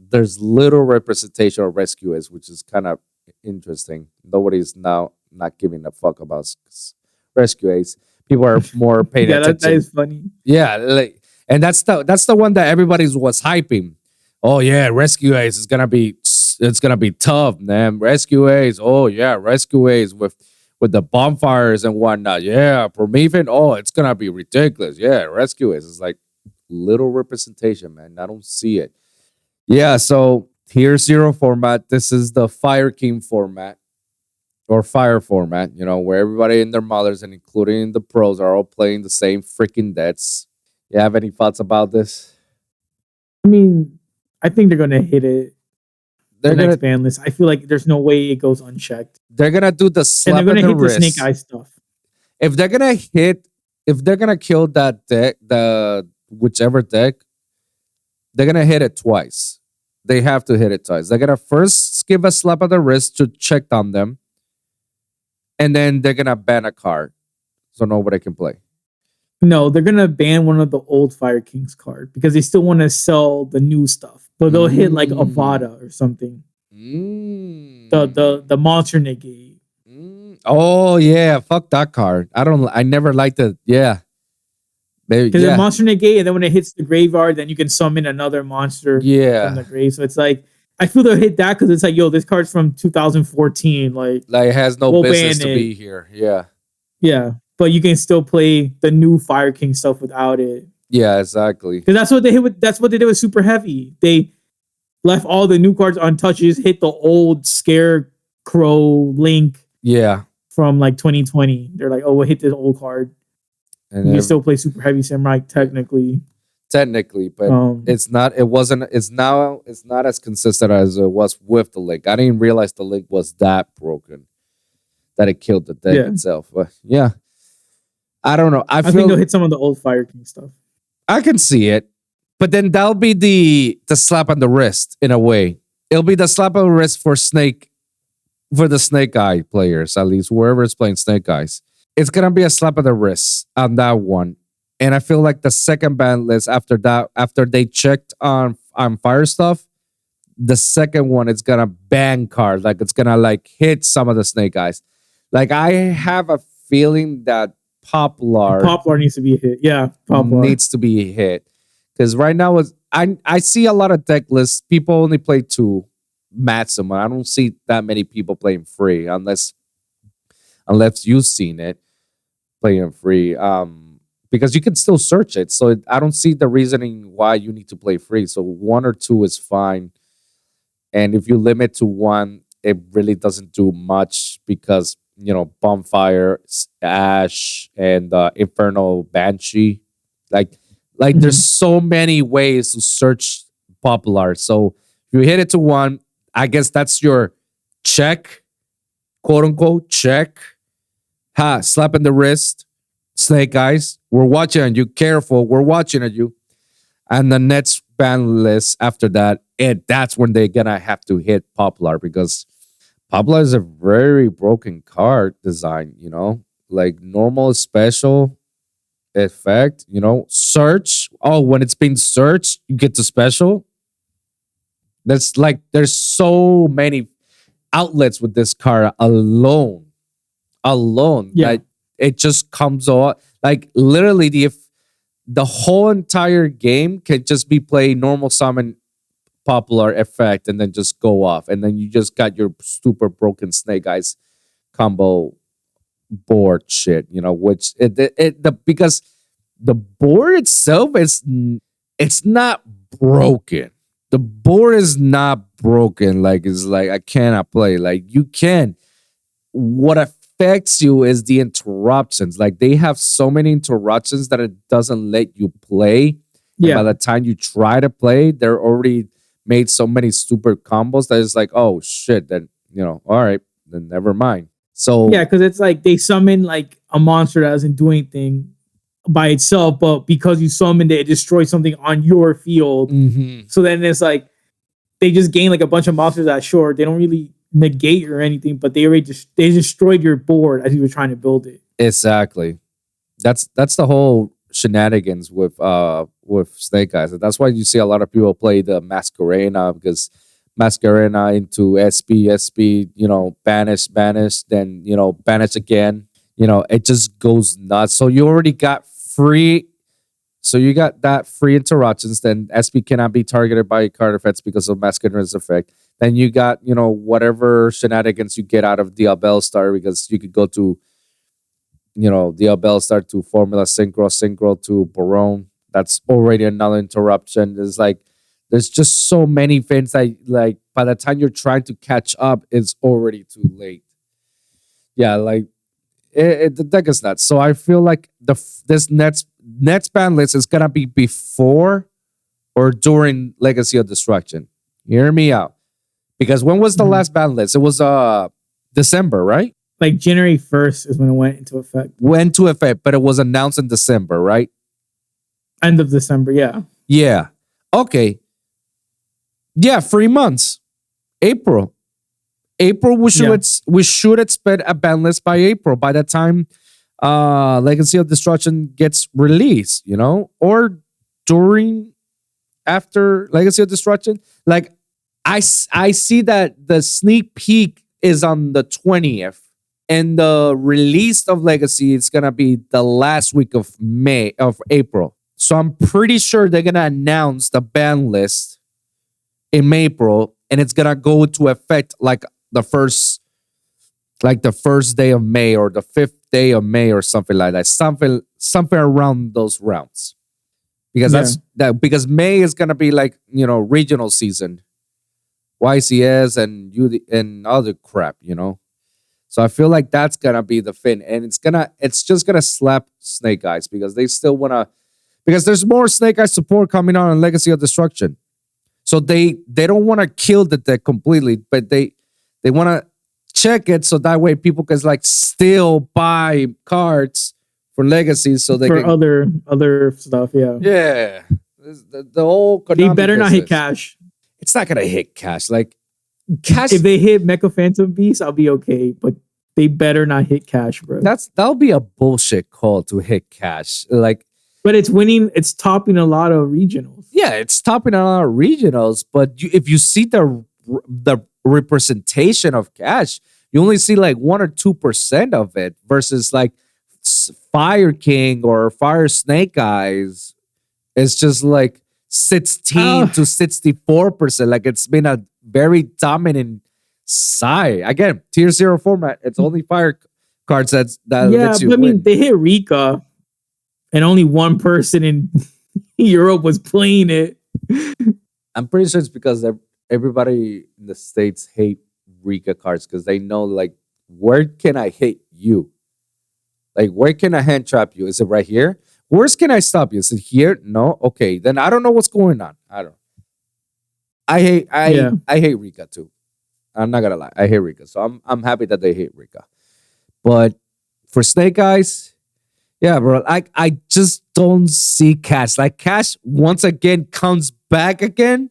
there's little representation of Rescuers, which is kind of interesting. Nobody's now not giving a fuck about Rescue Ace. People are more paying attention. That is funny. Yeah, and that's the one that everybody was hyping. Oh yeah, Rescue Ace is gonna be tough, man. Rescue Ace. Oh yeah, Rescue Ace with the bonfires and whatnot. Yeah, Promethean. Oh, it's gonna be ridiculous. Yeah, Rescue Ace is like little representation, man. I don't see it. Yeah, so Tier 0 format. This is the Fire King format or Fire format, where everybody and their mothers, and including the pros, are all playing the same freaking decks. You have any thoughts about this? I mean, I think they're gonna hit it. They're next ban list. I feel like there's no way it goes unchecked. They're gonna do the slap and they're gonna in the hit wrist. the Snake Eye stuff. If they're gonna kill that deck, the whichever deck, they're gonna hit it twice. They have to hit it twice. They're gonna first give a slap on the wrist to check on them, and then they're gonna ban a card so nobody can play. No, they're gonna ban one of the old Fire Kings card because they still want to sell the new stuff. But they'll hit like Avada or something. The monster negate. Oh yeah, fuck that card. I never liked it. Yeah. Because the monster negate, and then when it hits the graveyard, then you can summon another monster from the grave. So it's like, I feel they'll hit that because it's like, yo, this card's from 2014. Like it has no business to be here. Yeah. Yeah. But you can still play the new Fire King stuff without it. Yeah, exactly. Because that's what they did with Super Heavy. They left all the new cards untouched. Just hit the old Scarecrow Link. Yeah. From like 2020. They're like, oh, we'll hit this old card. And you can still play Super Heavy Samurai technically, but it's not as consistent as it was with the Link. I didn't realize the Link was that broken that it killed the deck itself. But yeah, I don't know. I think they'll hit some of the old Fire King stuff. I can see it, but then that'll be the slap on the wrist in a way. It'll be the slap on the wrist for the Snake Eye players, at least whoever is playing Snake Eyes. It's gonna be a slap on the wrist on that one. And I feel like the second ban list after that, after they checked on fire stuff, the second one is gonna ban card. Like it's gonna like hit some of the Snake Eyes. Like I have a feeling that Poplar needs to be hit. Yeah, Poplar needs to be hit. Because right now I see a lot of deck lists. People only play 2 maximum. I don't see that many people playing free unless you've seen it playing free. Because you can still search it. So I don't see the reasoning why you need to play free. So 1 or 2 is fine. And if you limit to 1, it really doesn't do much because, Bonfire, Ash, and Infernal Banshee. Like there's so many ways to search Popular. So if you hit it to 1, I guess that's your check, quote unquote, check. Slap in the wrist. Snake Eyes, we're watching at you. Careful, we're watching at you. And the next ban list after that, that's when they're gonna have to hit Popular because Popular is a very broken card design, like normal, special, effect, search. Oh, when it's being searched, you get to special. That's like, there's so many outlets with this card alone. Yeah. it just comes on like literally if the whole entire game can just be played normal summon popular effect and then just go off, and then you just got your super broken Snake Eyes combo board shit, which because the board itself it's not broken. The board is not broken. Like it's like I cannot play. Like you can. What affects you is the interruptions. Like they have so many interruptions that it doesn't let you play. Yeah. And by the time you try to play, they're already made so many super combos that it's like, oh shit, then all right, then never mind. So yeah, because it's like they summon like a monster that doesn't do anything by itself, but because you summoned it, it destroys something on your field. Mm-hmm. So then it's like they just gain like a bunch of monsters that sure they don't really negate or anything, but they destroyed your board as you were trying to build it. Exactly. That's the whole shenanigans with Snake Eyes. That's why you see a lot of people play the Masquerena, because Masquerena into SP, banish, then banish again. It just goes nuts. So you already got free. So you got that free interruptions. Then SP cannot be targeted by card effects because of Masquerena's effect. Then you got whatever shenanigans you get out of the Bellstar, because you could go to the Bellstar to Formula Synchro to Barone. That's already another interruption. It's like there's just so many things that like by the time you're trying to catch up, it's already too late. Yeah, like the deck is nuts. So I feel like this next Banlist is gonna be before or during Legacy of Destruction. Hear me out. Because when was the last Banlist? It was December, right? Like January 1st is when it went into effect. Went to effect, but it was announced in December, right? End of December, yeah. Yeah. Okay. Yeah, 3 months. April, we should expect a Banlist by April. By the time Legacy of Destruction gets released, or after Legacy of Destruction. Like I see that the sneak peek is on the 20th. And the release of Legacy is gonna be the last week of April. So I'm pretty sure they're gonna announce the ban list in April, and it's gonna go into effect like the first day of May or the 5th day of May or something like that. Something around those rounds. Because because May is gonna be like regional season, YCS and other crap, So I feel like that's gonna be the fin, and it's just gonna slap Snake Eyes because they still wanna, because there's more Snake Eyes support coming on in Legacy of Destruction. So they don't want to kill the deck completely, but they want to check it so that way people can like still buy cards for Legacy, so they for can, other stuff. Yeah. The whole Konami, they better not hit cash. It's not gonna hit cash. Like cash. If they hit Mecha Phantom Beast, I'll be okay, but they better not hit cash, bro. That'll be a bullshit call to hit cash. Like, but it's winning. It's topping a lot of regionals. Yeah, it's topping a lot of regionals. But if you see the representation of cash, you only see like 1 or 2% of it versus like Fire King or Fire Snake Eyes. It's just like 16 to 64%. Like it's been a very dominant side. Again, tier 0 format. It's only fire cards that lets you win. I mean, they hit Rika, and only one person in Europe was playing it. I'm pretty sure it's because everybody in the States hate Rika cards because they know, like, where can I hit you? Like, where can I hand trap you? Is it right here? Where can I stop you? Is it here? No? Okay, then I don't know what's going on. I don't. I hate Rika too. I'm not gonna lie. I hate Rika. So I'm happy that they hate Rika. But for Snake Eyes, yeah, bro. I just don't see Cash. Like Cash once again comes back again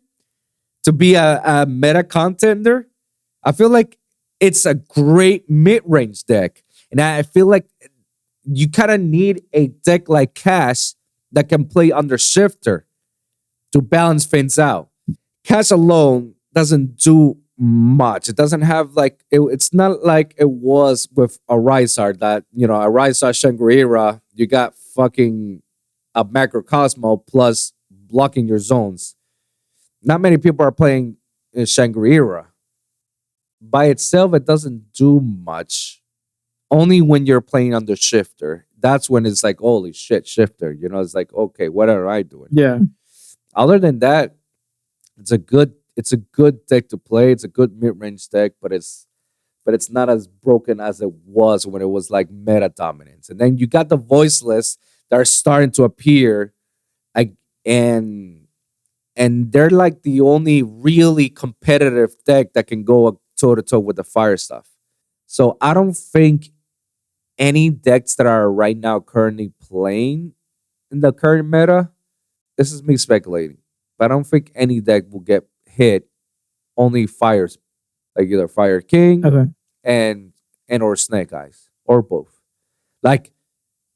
to be a meta contender. I feel like it's a great mid-range deck. And I feel like you kind of need a deck like Cash that can play under Shifter to balance things out. Cash alone doesn't do much. It doesn't have like it's not like it was with a Rysar that a Rysar Shangri-La. You got fucking a macrocosmo plus blocking your zones. Not many people are playing in Shangri-La. By itself, it doesn't do much. Only when you're playing under shifter. That's when it's like, holy shit, shifter. It's like, okay, what am I doing? Yeah. Other than that, it's a good deck to play. It's a good mid-range deck, but it's not as broken as it was when it was like meta dominance. And then you got the voiceless that are starting to appear, and they're like the only really competitive deck that can go toe to toe with the fire stuff. So I don't think any decks that are right now currently playing in the current meta, this is me speculating, but I don't think any deck will get hit only fires, like either Fire King and or Snake Eyes or both. Like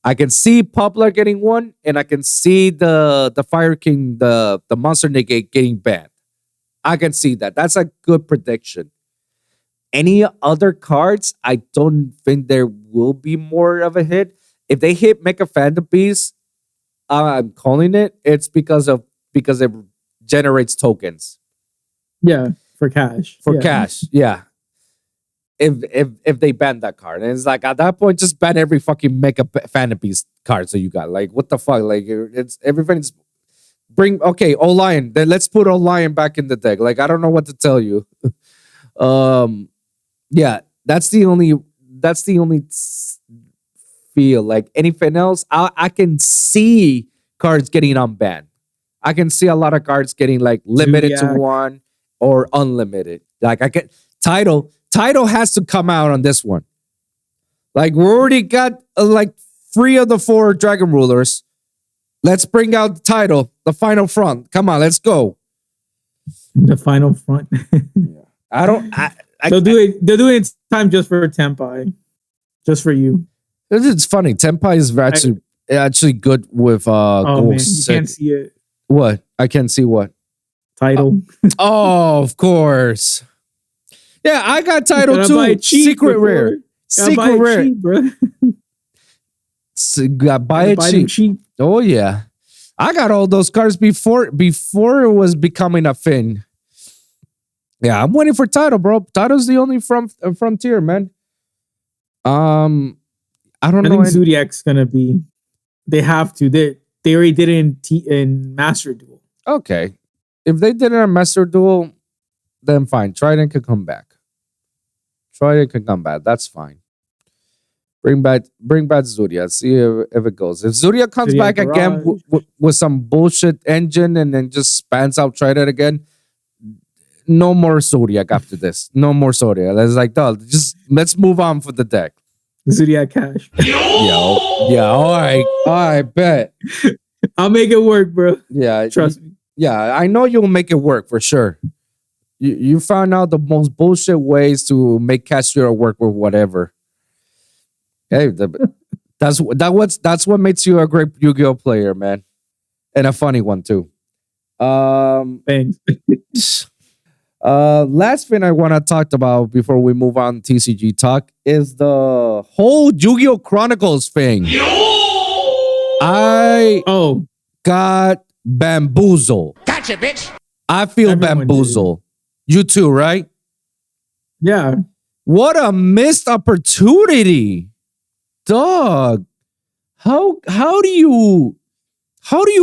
I can see Poplar getting one, and I can see the Fire King, the Monster Negate getting banned. I can see that. That's a good prediction. Any other cards, I don't think there will be more of a hit. If they hit Mecha Phantom Beast, I'm calling it. It's because it generates tokens. Yeah, for cash. Cash, yeah. If they ban that card, and it's like at that point, just ban every fucking Mecha Phantom Beast card. So you got like what the fuck? Like it's everything's O-Lion. Then let's put O-Lion back in the deck. Like I don't know what to tell you. Yeah, that's the only feel. Like anything else, I can see cards getting unbanned. I can see a lot of cards getting like limited to one or unlimited. Like I get title has to come out on this one. Like we already got like 3 of the 4 Dragon Rulers. Let's bring out the title, the final front. Come on, let's go. The final front. They'll do it in time just for Tenpai. Just for you. It's funny. Tenpai is actually good with man, you can't see it. What? I can't see what? Title. Oh, of course. Yeah, I got title too. Secret rare. Secret rare. Cheap, bro. Buy it cheap. Oh yeah. I got all those cards before it was becoming a thing. Yeah, I'm waiting for title, bro. Title's the only frontier, man. I don't know. I think Zodiac's gonna be. They have to. They already did it in Master Duel. Okay, if they did it in Master Duel, then fine. Trident can come back. That's fine. Bring back Zodiac. See if it goes. If Zodiac comes back again with some bullshit engine and then just spans out Trident again. No more Zodiac after this. No more Zodiac. It's like, dog, just let's move on for the deck. Zodiac cash. Yeah, all right, bet. I'll make it work, bro. Yeah, trust me. Yeah, I know you'll make it work for sure. You found out the most bullshit ways to make Kashtira work with whatever. Hey, that's what makes you a great Yu-Gi-Oh player, man, and a funny one too. Thanks. Last thing I want to talk about before we move on TCG talk is the whole Yugioh Chronicles thing. I got bamboozled. Gotcha, bitch. I feel bamboozled. You too, right? Yeah. What a missed opportunity, dog. How do you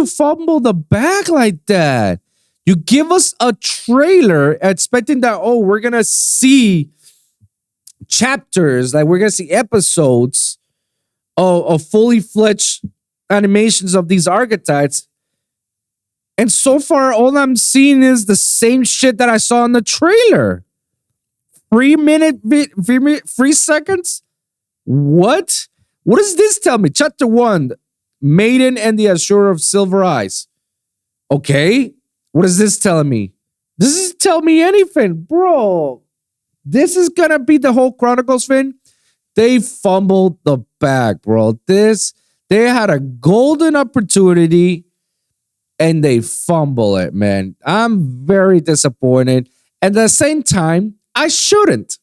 fumble the bag like that? You give us a trailer expecting that, we're going to see chapters, like we're going to see episodes of fully fledged animations of these archetypes. And so far, all I'm seeing is the same shit that I saw in the trailer. 3 seconds? What? What does this tell me? Chapter 1, Maiden and the Azure of Silver Eyes. Okay. What is this telling me? This is telling me anything, bro. This is gonna be the whole Chronicles thing. They fumbled the bag, bro. They had a golden opportunity and they fumble it, man. I'm very disappointed. And at the same time, I shouldn't.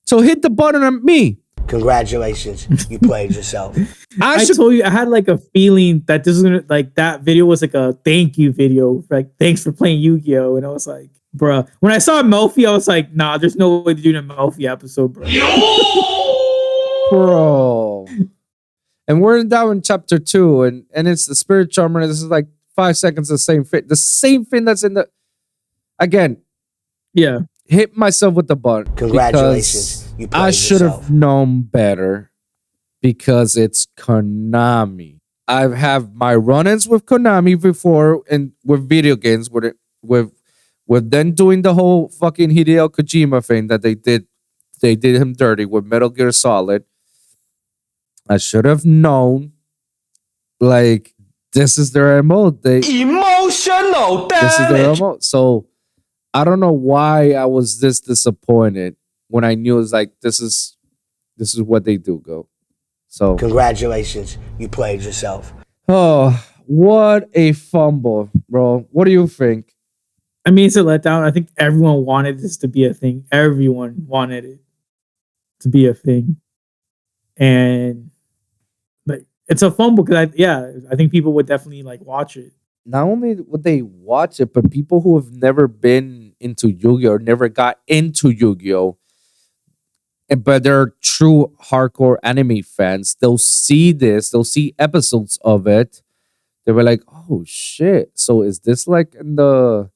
So hit the button on me. Congratulations, you played yourself. I told you I had like a feeling that this was gonna like that video was like a thank you video, like thanks for playing Yu-Gi-Oh! And I was like, bruh. When I saw Melfi, I was like, nah, there's no way to do a Melfi episode, bro. Bro. And we're down in chapter 2, and it's the Spirit Charmer. This is like 5 seconds, the same thing that's in the again. Yeah. Hit myself with the button. Congratulations, you played I should yourself. have known better because it's Konami. I've had my run-ins with Konami before and with video games with them doing the whole fucking Hideo Kojima thing that they did him dirty with Metal Gear Solid. I should have known, like, this is their MO. Emotional This is their damage. MO. So I don't know why I was this disappointed when I knew it was like this is what they do. Go. So Congratulations, you played yourself. oh, what a fumble, bro. What do you think? I mean, it's a letdown. I think everyone wanted this to be a thing. Everyone wanted it to be a thing. And like it's a fumble because I think people would definitely like watch it. Not only would they watch it, but people who have never been into Yu-Gi-Oh! Or never got into Yu-Gi-Oh! But they're true hardcore anime fans, they'll see this, they'll see episodes of it. They were like, oh shit. So is this like in the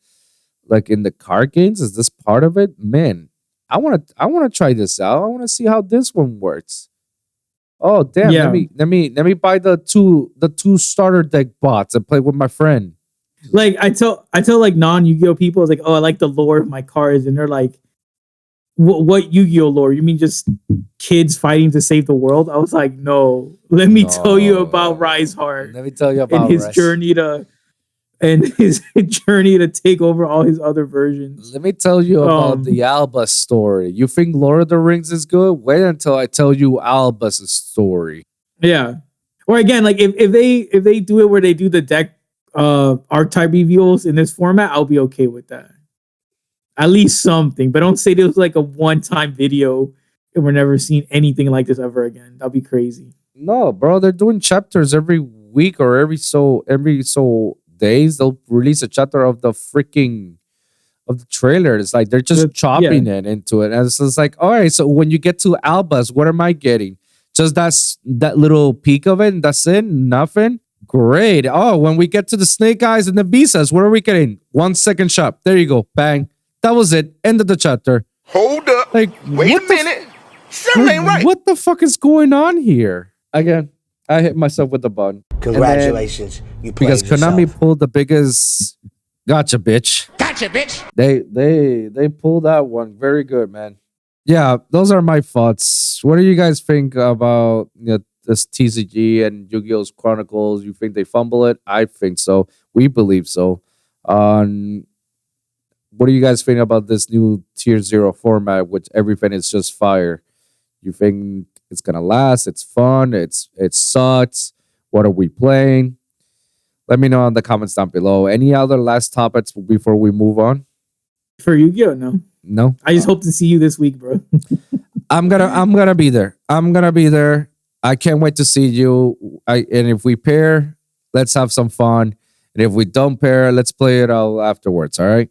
card games? Is this part of it? Man, I wanna try this out. I wanna see how this one works. Oh damn! Yeah. Let me buy the two starter deck bots and play with my friend. Like I tell like non-Yu-Gi-Oh people, I was like, oh, I like the lore of my cards, and they're like, what Yu-Gi-Oh lore? You mean just kids fighting to save the world? I was like, no. Let me tell you about Rise Heart Let me tell you about and his journey to take over all his other versions. Let me tell you about the Alba story. You think Lord of the Rings is good? Wait until I tell you Alba's story. Yeah. Or again, like if they do it where they do the deck archetype reveals in this format, I'll be okay with that. At least something. But don't say this was like a one-time video and we're never seeing anything like this ever again. That'll be crazy. No, bro, they're doing chapters every week or every so days. They'll release a chapter of the trailer. It's like they're just chopping it into it. And it's just like, all right, so when you get to Alba's, what am I getting? Just that little peek of it, and that's it? Nothing? Great. Oh, when we get to the Snake Eyes and the Visas, what are we getting? 1 second shop. There you go. Bang. That was it. End of the chapter. Hold up. Like, Wait a minute. Something ain't right. What the fuck is going on here? Again, I hit myself with the button. Congratulations, you played Because yourself. Konami pulled the biggest gotcha, bitch. Gotcha, bitch. They pulled that one. Very good, man. Yeah, those are my thoughts. What do you guys think about this TCG and Yu-Gi-Oh's Chronicles? You think they fumble it? I think so. We believe so. What do you guys think about this new Tier 0 format, which everything is just fire? You think it's gonna last? It's fun. It sucks. What are we playing? Let me know in the comments down below. Any other last topics before we move on? For Yu-Gi-Oh, no. No. I just hope to see you this week, bro. I'm gonna be there. I'm gonna be there. I can't wait to see you. And if we pair, let's have some fun. And if we don't pair, let's play it all afterwards. All right.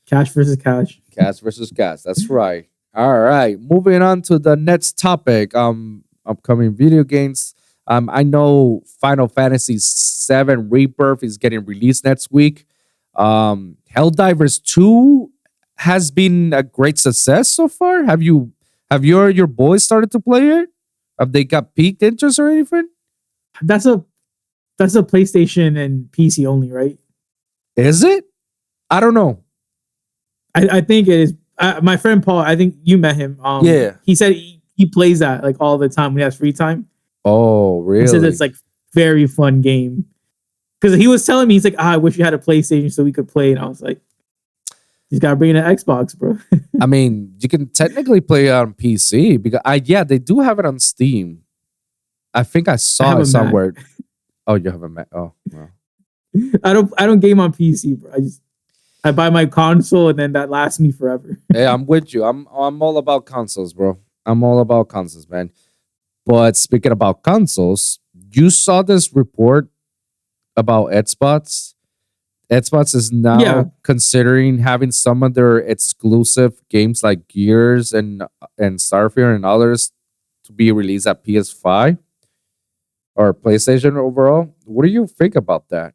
Cash versus cash. Cash versus cash. That's right. All right. Moving on to the next topic. Upcoming video games. I know Final Fantasy VII Rebirth is getting released next week. Helldivers 2 has been a great success so far. Have your boys started to play it? Have they got peaked interest or anything? That's a PlayStation and PC only, right? Is it? I don't know. I think it is. My friend Paul, I think you met him. Yeah. He said he plays that like all the time when he has free time. Oh, really? He says it's like very fun game. Because he was telling me, he's like, I wish you had a PlayStation so we could play. And I was like, you gotta bring in an Xbox, bro. I mean, you can technically play it on PC because they do have it on Steam. I think I saw it somewhere. Oh, you have a Mac. Oh, wow. I don't game on PC, bro. I buy my console and then that lasts me forever. Hey, I'm with you. I'm all about consoles, bro. I'm all about consoles, man. But speaking about consoles, you saw this report about Xbox. Xbox is now Yeah. considering having some of their exclusive games like Gears and Starfield and others to be released at PS5 or PlayStation overall. What do you think about that?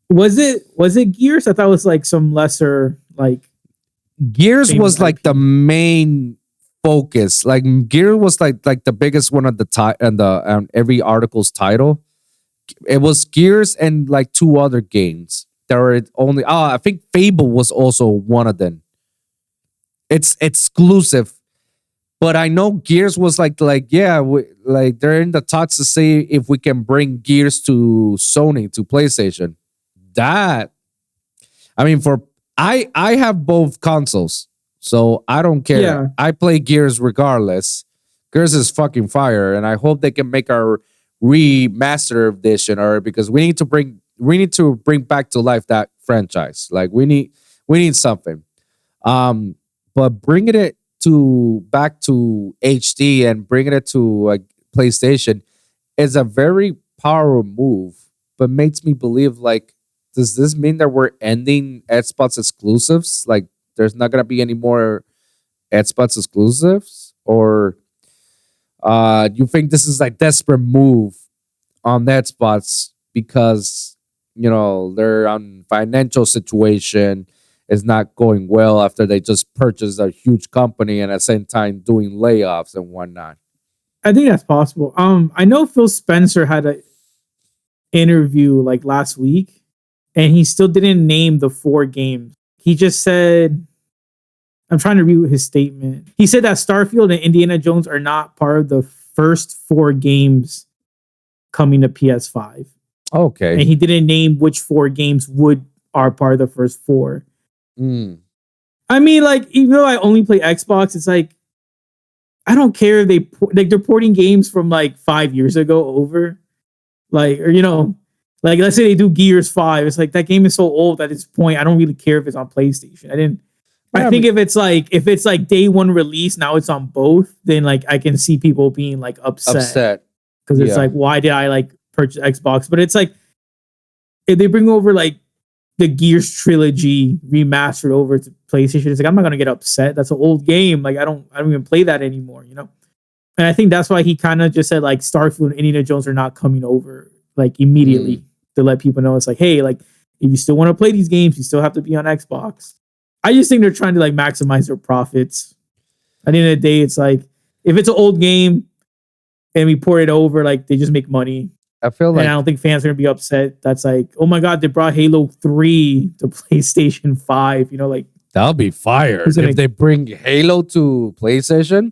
Was it Gears? I thought it was like some lesser like Gears famous was like IP. the main focus. Like Gear was like the biggest one of the and the every article's title. It was Gears and like two other games. There were only I think Fable was also one of them. It's exclusive, but I know Gears was like yeah, like they're in the talks to see if we can bring Gears to Sony to PlayStation. That I mean, I have both consoles, so I don't care. Yeah. I play Gears regardless. Gears is fucking fire, and I hope they can make our remaster edition, or because we need to bring back to life that franchise. Like we need something. But bringing it back to HD and bringing it to PlayStation is a very powerful move, but makes me believe like, does this mean that we're ending Xbox exclusives? Like, there's not gonna be any more Xbox exclusives, or you think this is like desperate move on Xbox because their financial situation is not going well after they just purchased a huge company and at the same time doing layoffs and whatnot? I think that's possible. I know Phil Spencer had an interview like last week, and he still didn't name the 4 games. He just said, I'm trying to read his statement. He said that Starfield and Indiana Jones are not part of the first 4 games coming to PS5. Okay. And he didn't name which 4 games are part of the first 4. I mean, like, even though I only play Xbox, it's like, I don't care if they're porting games from like 5 years ago over. Like, or like let's say they do Gears 5. It's like that game is so old at this point. I don't really care if it's on PlayStation. I think if it's like day one release, now it's on both, then like I can see people being like upset. Because it's like, why did I like purchase Xbox? But it's like if they bring over like the Gears trilogy remastered over to PlayStation, it's like I'm not gonna get upset. That's an old game. Like I don't even play that anymore, And I think that's why he kind of just said like Starfield and Indiana Jones are not coming over like immediately to let people know it's like, hey, like if you still want to play these games, you still have to be on Xbox. I just think they're trying to like maximize their profits. At the end of the day, it's like if it's an old game and we port it over, like they just make money. I feel like, and I don't think fans are gonna be upset. That's like, oh my god, they brought Halo 3 to PlayStation 5. Like that'll be fire if they bring Halo to PlayStation.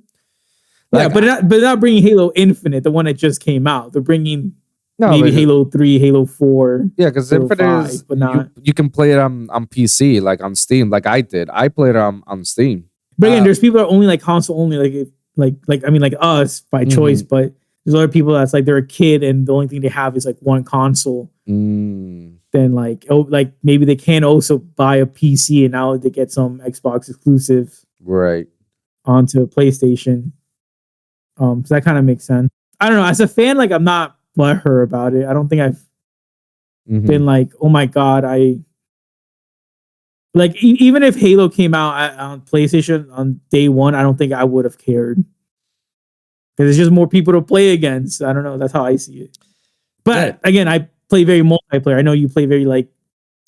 Yeah, but they're not bringing Halo Infinite, the one that just came out. They're bringing maybe Halo 3, Halo 4. Yeah, because Infinite is, but not you can play it on PC, like on Steam, like I did. I played it on Steam. But again, there's people that are only like console only, like I mean, like us by choice. But there's other people that's like they're a kid and the only thing they have is like one console. Then like maybe they can also buy a PC and now they get some Xbox exclusive onto PlayStation. So that kind of makes sense. I don't know. As a fan, like I'm not butthurt about it. I don't think I've been like, oh my god, even if Halo came out on PlayStation on day one, I don't think I would have cared because it's just more people to play against. I don't know. That's how I see it. But again, I play very multiplayer. I know you play very like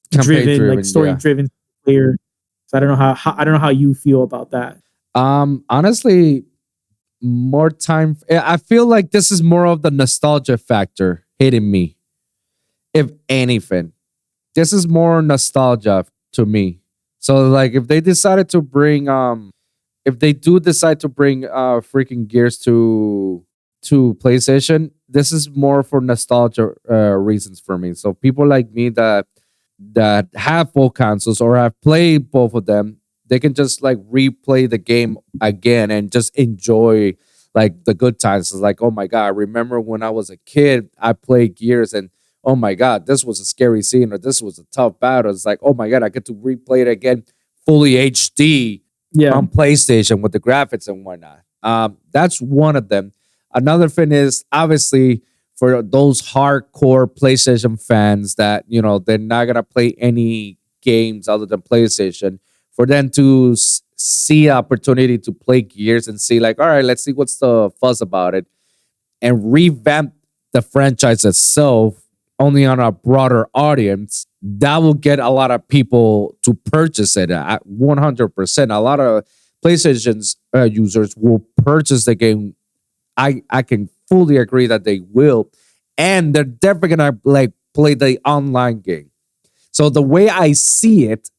driven, like story driven player. So I don't know how you feel about that. Honestly, more time. I feel like this is more of the nostalgia factor hitting me. If anything, this is more nostalgia to me. So like if they decided to bring if they do decide to bring freaking Gears to PlayStation, this is more for nostalgia reasons for me. So people like me that have both consoles or have played both of them, they can just like replay the game again and just enjoy like the good times. It's like, oh my god, I remember when I was a kid, I played Gears and oh my God, this was a scary scene or this was a tough battle. It's like, oh my God, I get to replay it again fully HD on PlayStation with the graphics and whatnot. That's one of them. Another thing is obviously for those hardcore PlayStation fans that, you know, they're not going to play any games other than PlayStation, for them to see opportunity to play Gears and see like, all right, let's see what's the fuss about it and revamp the franchise itself only on a broader audience, that will get a lot of people to purchase it at 100%. A lot of PlayStation's users will purchase the game. I can fully agree that they will. And they're definitely going to like play the online game. So the way I see it,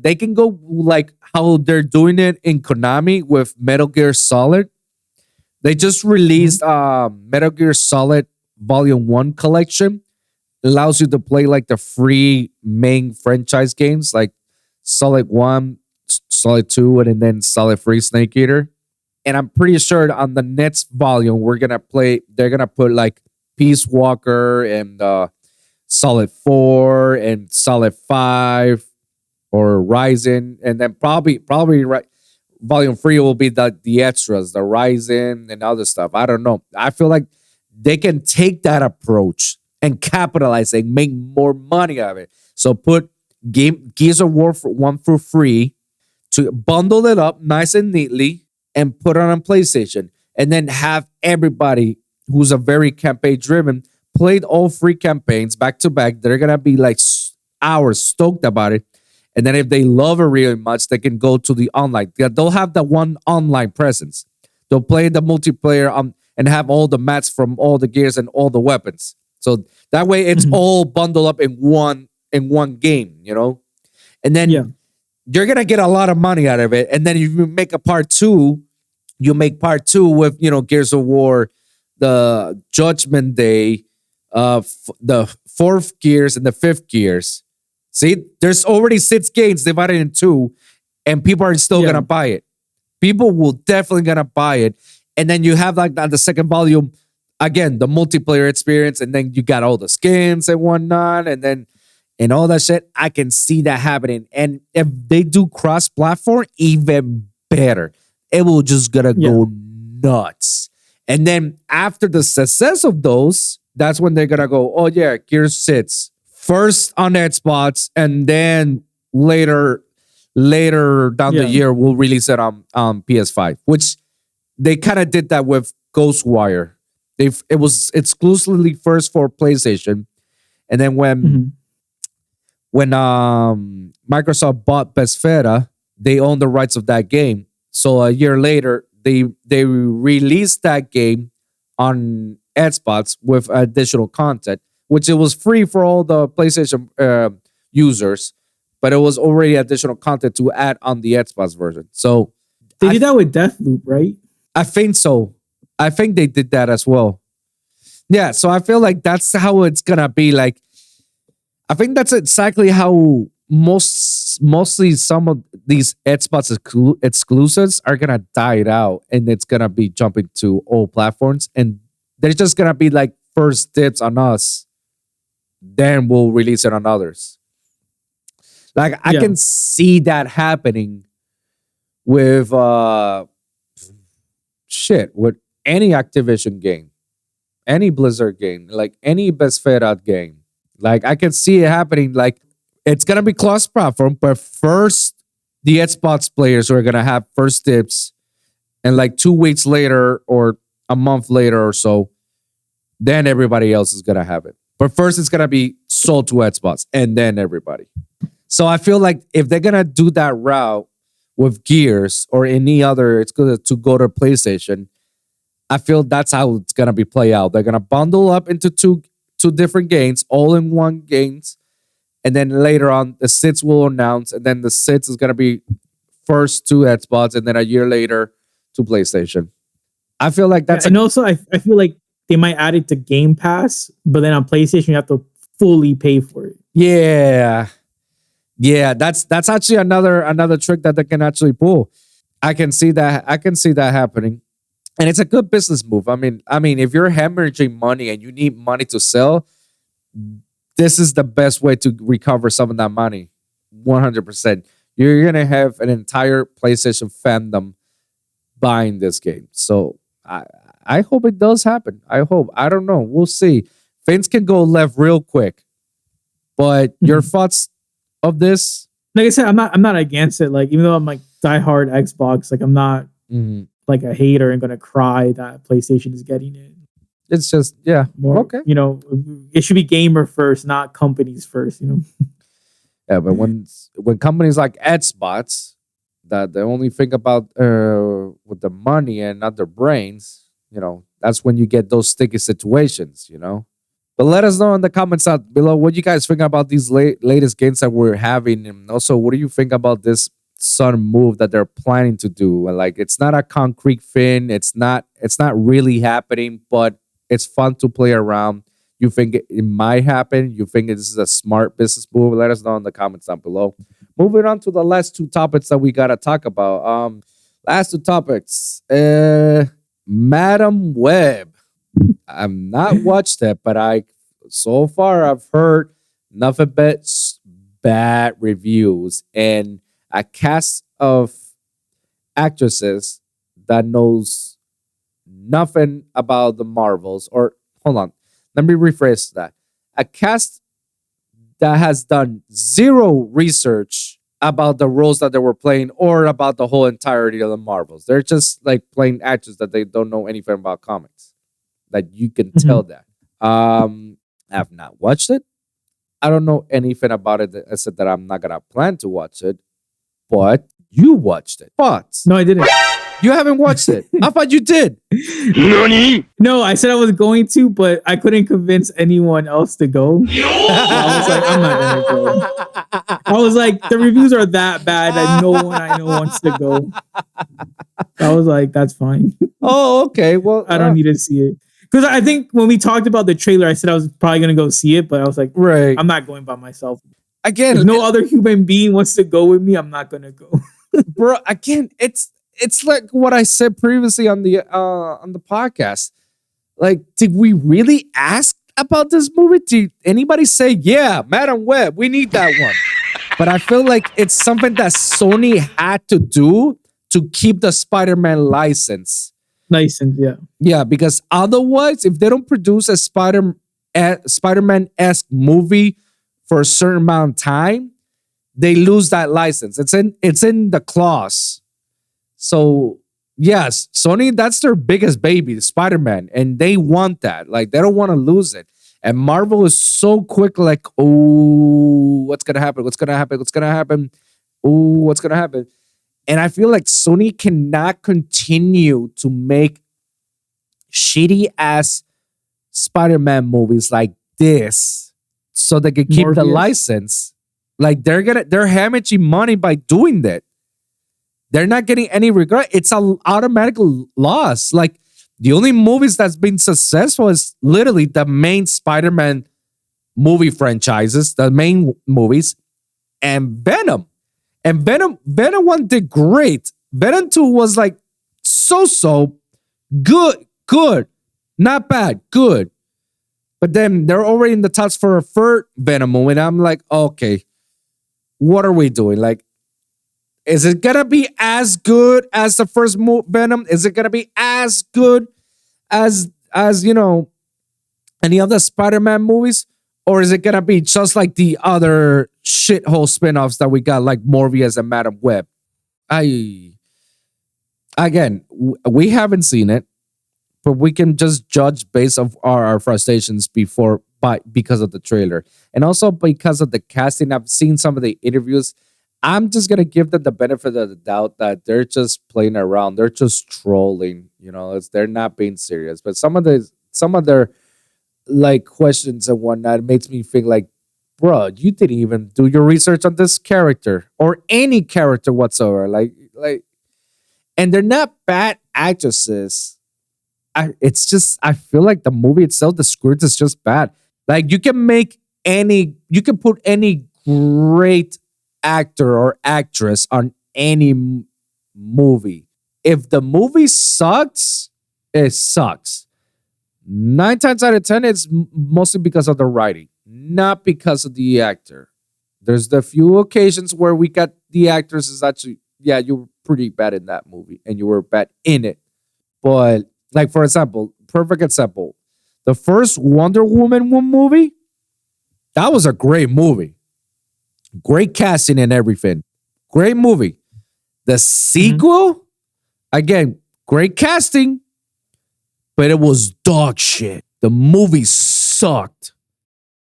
they can go like how they're doing it in Konami with Metal Gear Solid. They just released Metal Gear Solid Volume 1 collection. Allows you to play like the free main franchise games like Solid 1, Solid 2, and then Solid 3 Snake Eater. And I'm pretty sure on the next volume, they're gonna put like Peace Walker and Solid 4 and Solid 5 or Rising. And then probably Volume 3 will be the extras, the Rising and other stuff. I don't know. I feel like they can take that approach and capitalize and make more money out of it. So put Gears of War 1 for free, to bundle it up nice and neatly and put it on PlayStation. And then have everybody who's a very campaign driven played all 3 campaigns back to back. They're going to be like hours stoked about it. And then if they love it really much, they can go to the online. They'll have the one online presence. They'll play the multiplayer and have all the mats from all the gears and all the weapons. So that way it's all bundled up in one game, you know? And then you're going to get a lot of money out of it. And then if you make a part 2, you make part 2 with, you know, Gears of War, the Judgment Day, the 4th Gears and the 5th Gears. See, there's already 6 games divided in 2 and people are still going to buy it. People will definitely going to buy it. And then you have like the second volume, again, the multiplayer experience, and then you got all the skins and whatnot, and all that shit. I can see that happening. And if they do cross-platform, even better. It will just gonna go nuts. And then after the success of those, that's when they're gonna go, oh yeah, Gears 6. First on Xbox, and then later down the year, we'll release it on PS5, which they kind of did that with Ghostwire. It was exclusively first for PlayStation, and then when Microsoft bought Bethesda, they owned the rights of that game. So a year later, they released that game on Xbox with additional content, which it was free for all the PlayStation users, but it was already additional content to add on the Xbox version. So they did that with Deathloop, right? I think so. I think they did that as well. Yeah, so I feel like that's how it's gonna be. Like, I think that's exactly how mostly some of these Xbox exclusives are gonna die out, and it's gonna be jumping to all platforms, and there's just gonna be like first dibs on us, then we'll release it on others. Like I can see that happening with with any Activision game, any Blizzard game, like any Bethesda game. Like I can see it happening. Like it's gonna be cross-platform, but first the Xbox players are gonna have first dibs, and like 2 weeks later or a month later or so, then everybody else is gonna have it. But first it's gonna be sold to Xbox, and then everybody. So I feel like if they're gonna do that route with Gears or any other, it's good to go to PlayStation. I feel that's how it's gonna be play out. They're gonna bundle up into two different games, all in one games, and then later on the sits will announce, and then the sits is gonna be first to Xbox, and then a year later to PlayStation. I feel like that's and also I feel like they might add it to Game Pass, but then on PlayStation you have to fully pay for it. Yeah, that's actually another trick that they can actually pull. I can see that happening. And it's a good business move. I mean, if you're hemorrhaging money and you need money to sell, this is the best way to recover some of that money. 100%. You're gonna have an entire PlayStation fandom buying this game. So I hope it does happen. I hope. I don't know. We'll see. Things can go left real quick. But your thoughts of this? Like I said, I'm not against it. Like even though I'm like diehard Xbox, like I'm not like a hater and gonna cry that PlayStation is getting it. It's just More, okay. You know, it should be gamer first, not companies first. You know. Yeah, but when companies like Xbox that they only think about with the money and not their brains, you know, that's when you get those sticky situations, you know. But let us know in the comments out below what you guys think about these latest games that we're having, and also what do you think about this sudden move that they're planning to do? And like, it's not a concrete thing, it's not really happening, but it's fun to play around. You think it might happen? You think this is a smart business move? Let us know in the comments down below. Moving on to the last two topics that we gotta talk about. Last two topics. Madam Web. I've not watched it, but so far I've heard nothing but bad reviews and a cast of actresses that knows nothing about the Marvels. Or hold on, let me rephrase that. A cast that has done zero research about the roles that they were playing or about the whole entirety of the Marvels. They're just like playing actors that they don't know anything about comics. Like you can tell that. I've not watched it. I don't know anything about it except that I'm not gonna plan to watch it. But you watched it. But No, I didn't. you haven't watched it. I thought you did. No, I said I was going to, but I couldn't convince anyone else to go. So I was like, I'm not gonna go. I was like, the reviews are that bad that no one I know wants to go. I was like, that's fine. Oh, okay. Well, I don't need to see it. Because I think when we talked about the trailer, I said I was probably gonna go see it, but I was like, right. I'm not going by myself. Again, If no other human being wants to go with me, I'm not gonna go. bro. Again, it's like what I said previously on the podcast. Like, did we really ask about this movie? Did anybody say, yeah, Madam Web, we need that one? But I feel like it's something that Sony had to do to keep the Spider-Man license. Yeah. Yeah, because otherwise, if they don't produce a Spider-Man-esque movie for a certain amount of time, they lose that license. It's in the clause. So yes, Sony, that's their biggest baby, Spider-Man, and they want that. Like, they don't want to lose it. And Marvel is so quick, like, oh, what's gonna happen? What's gonna happen? What's gonna happen? Oh, what's gonna happen? And I feel like Sony cannot continue to make shitty ass Spider-Man movies like this so they can keep the license. Like, they're hemorrhaging money by doing that. They're not getting any regret. It's an automatic loss. Like, the only movies that's been successful is literally the main Spider-Man movie franchises, the main movies, and Venom. And Venom 1 did great. Venom 2 was like so good, not bad, good. But then they're already in the talks for a third Venom movie, and I'm like, okay, what are we doing? Like, is it gonna be as good as the first Venom? Is it gonna be as good as you know, any other Spider-Man movies? Or is it gonna be just like the other shithole spin-offs that we got, like Morbius and Madam Web? We haven't seen it, but we can just judge based on our frustrations because of the trailer. And also because of the casting. I've seen some of the interviews. I'm just gonna give them the benefit of the doubt that they're just playing around. They're just trolling. You know, they're not being serious. But some of their like questions and whatnot makes me think like, bro, you didn't even do your research on this character or any character whatsoever. Like, and they're not bad actresses. I feel like the movie itself, the script is just bad. Like, you can put any great actor or actress on any movie. If the movie sucks, it sucks. 9 times out of 10, it's mostly because of the writing. not because of the actor. There's the few occasions where we got the actors is actually, yeah, you were pretty bad in that movie and you were bad in it. But like, for example, perfect example, the first Wonder Woman movie, that was a great movie. Great casting and everything. Great movie. The sequel, again, great casting, but it was dog shit. The movie sucked.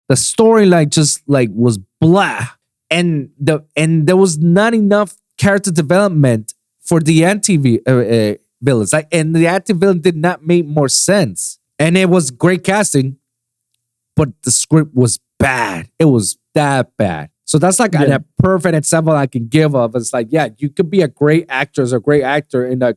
The storyline just like was blah. And there was not enough character development for the anti-villains. Like, and the anti-villain did not make more sense. And it was great casting, but the script was bad. It was that bad. So that's like a perfect example I can give of. It's like, yeah, you could be a great actress or great actor in a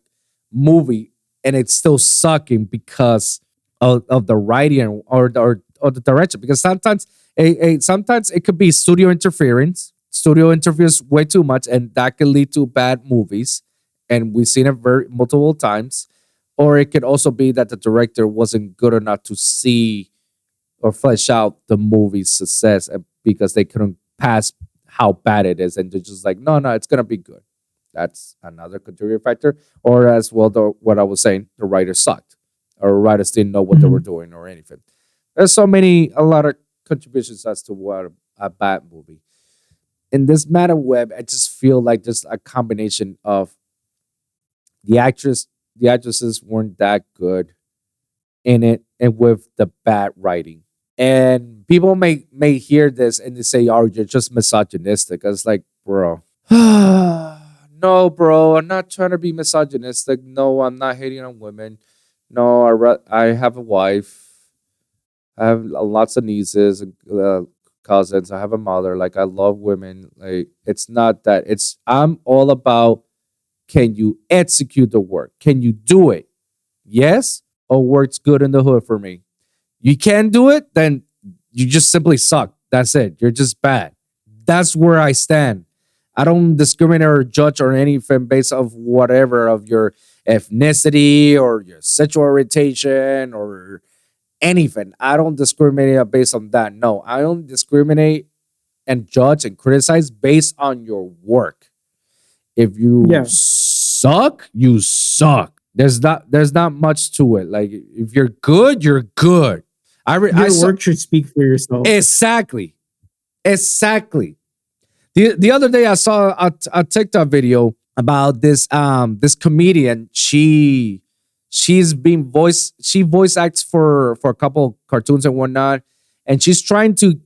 movie and it's still sucking because of the writing or the direction. Because sometimes it could be studio interference. Studio interferes way too much and that can lead to bad movies. And we've seen it multiple times. Or it could also be that the director wasn't good enough to see or flesh out the movie's success because they couldn't pass how bad it is, and they're just like, no, it's gonna be good. That's another contributing factor. Or as well, what I was saying, the writers sucked, or writers didn't know what they were doing or anything. There's a lot of contributions as to what a bad movie. In this Madam Web, I just feel like just a combination of the actresses weren't that good in it, and with the bad writing. And people may hear this and they say, "Oh, you're just misogynistic." It's like, bro, no, bro, I'm not trying to be misogynistic. No, I'm not hating on women. No, I have a wife. I have lots of nieces and cousins. I have a mother. Like, I love women. Like, it's not that. I'm all about, can you execute the work? Can you do it? Yes, or works good in the hood for me. You can't do it, then you just simply suck. That's it. You're just bad. That's where I stand. I don't discriminate or judge or anything based off whatever of your ethnicity or your sexual orientation or anything. I don't discriminate based on that. No, I only discriminate and judge and criticize based on your work. If you suck, you suck. There's not much to it. Like, if you're good, you're good. Your work should speak for yourself. Exactly. The other day I saw a TikTok video about this comedian. She voice acts for a couple cartoons and whatnot, and she's trying to go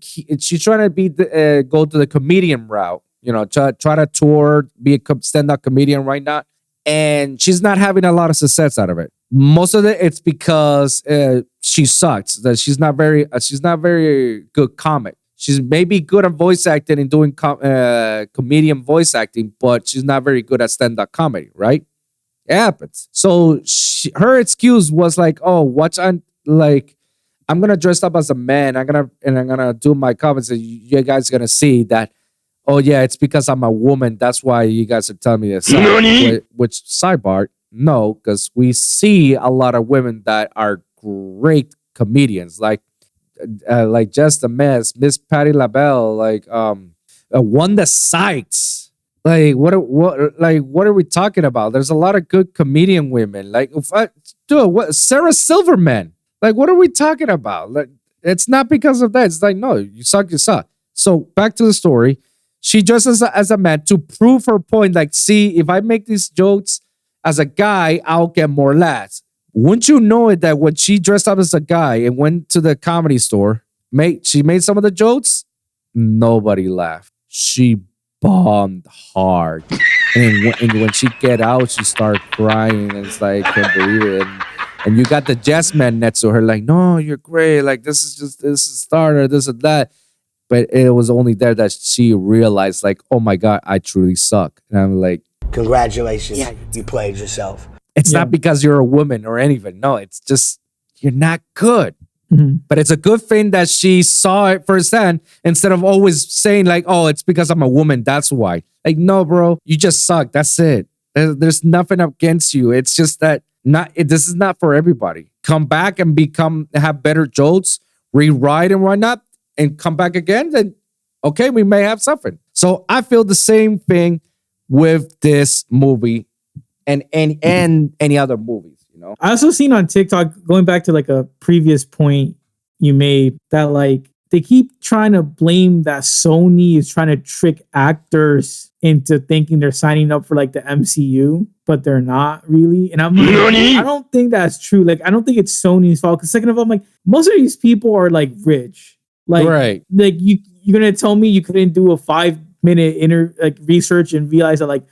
to the comedian route. You know, try to tour, be a stand-up comedian right now. And she's not having a lot of success out of it. Most of it, it's because she sucks. That she's not very good comic. She's maybe good at voice acting and doing comedian voice acting, but she's not very good at stand-up comedy, right? It happens. So her excuse was like, "Oh, I'm gonna dress up as a man. I'm gonna do my comments, and you guys are gonna see that. Oh yeah, it's because I'm a woman. That's why you guys are telling me this." Which sidebar? No, because we see a lot of women that are great comedians, like Just a Mess, Miss Patti LaBelle, like Wanda Sykes. Like what are we talking about? There's a lot of good comedian women. Like Sarah Silverman. Like, what are we talking about? Like, it's not because of that. It's like, no, you suck. So back to the story. She dresses as a man to prove her point. Like, see, if I make these jokes as a guy, I'll get more laughs. Wouldn't you know it that when she dressed up as a guy and went to the comedy store, she made some of the jokes, nobody laughed. She bombed hard. And when she get out, she started crying. And it's like, I can't believe it. And you got the Jess Man next to her, like, no, you're great. Like, this is starter, this and that. But it was only there that she realized, like, oh my God, I truly suck. And I'm like, congratulations, you played yourself. It's not because you're a woman or anything. No, it's just, you're not good. Mm-hmm. But it's a good thing that she saw it firsthand instead of always saying like, oh, it's because I'm a woman, that's why. Like, no, bro, you just suck. That's it. There's nothing against you. It's just that this is not for everybody. Come back and have better jokes, rewrite and whatnot, and come back again, then okay, we may have something. So I feel the same thing with this movie and any other movies, you know. I also seen on TikTok, going back to like a previous point you made, that like they keep trying to blame that Sony is trying to trick actors into thinking they're signing up for like the MCU, but they're not really. And I'm like, I don't think that's true. Like, I don't think it's Sony's fault. Because second of all, I'm like, most of these people are like rich. Like, Right. Like you're gonna tell me you couldn't do a 5-minute research and realize that like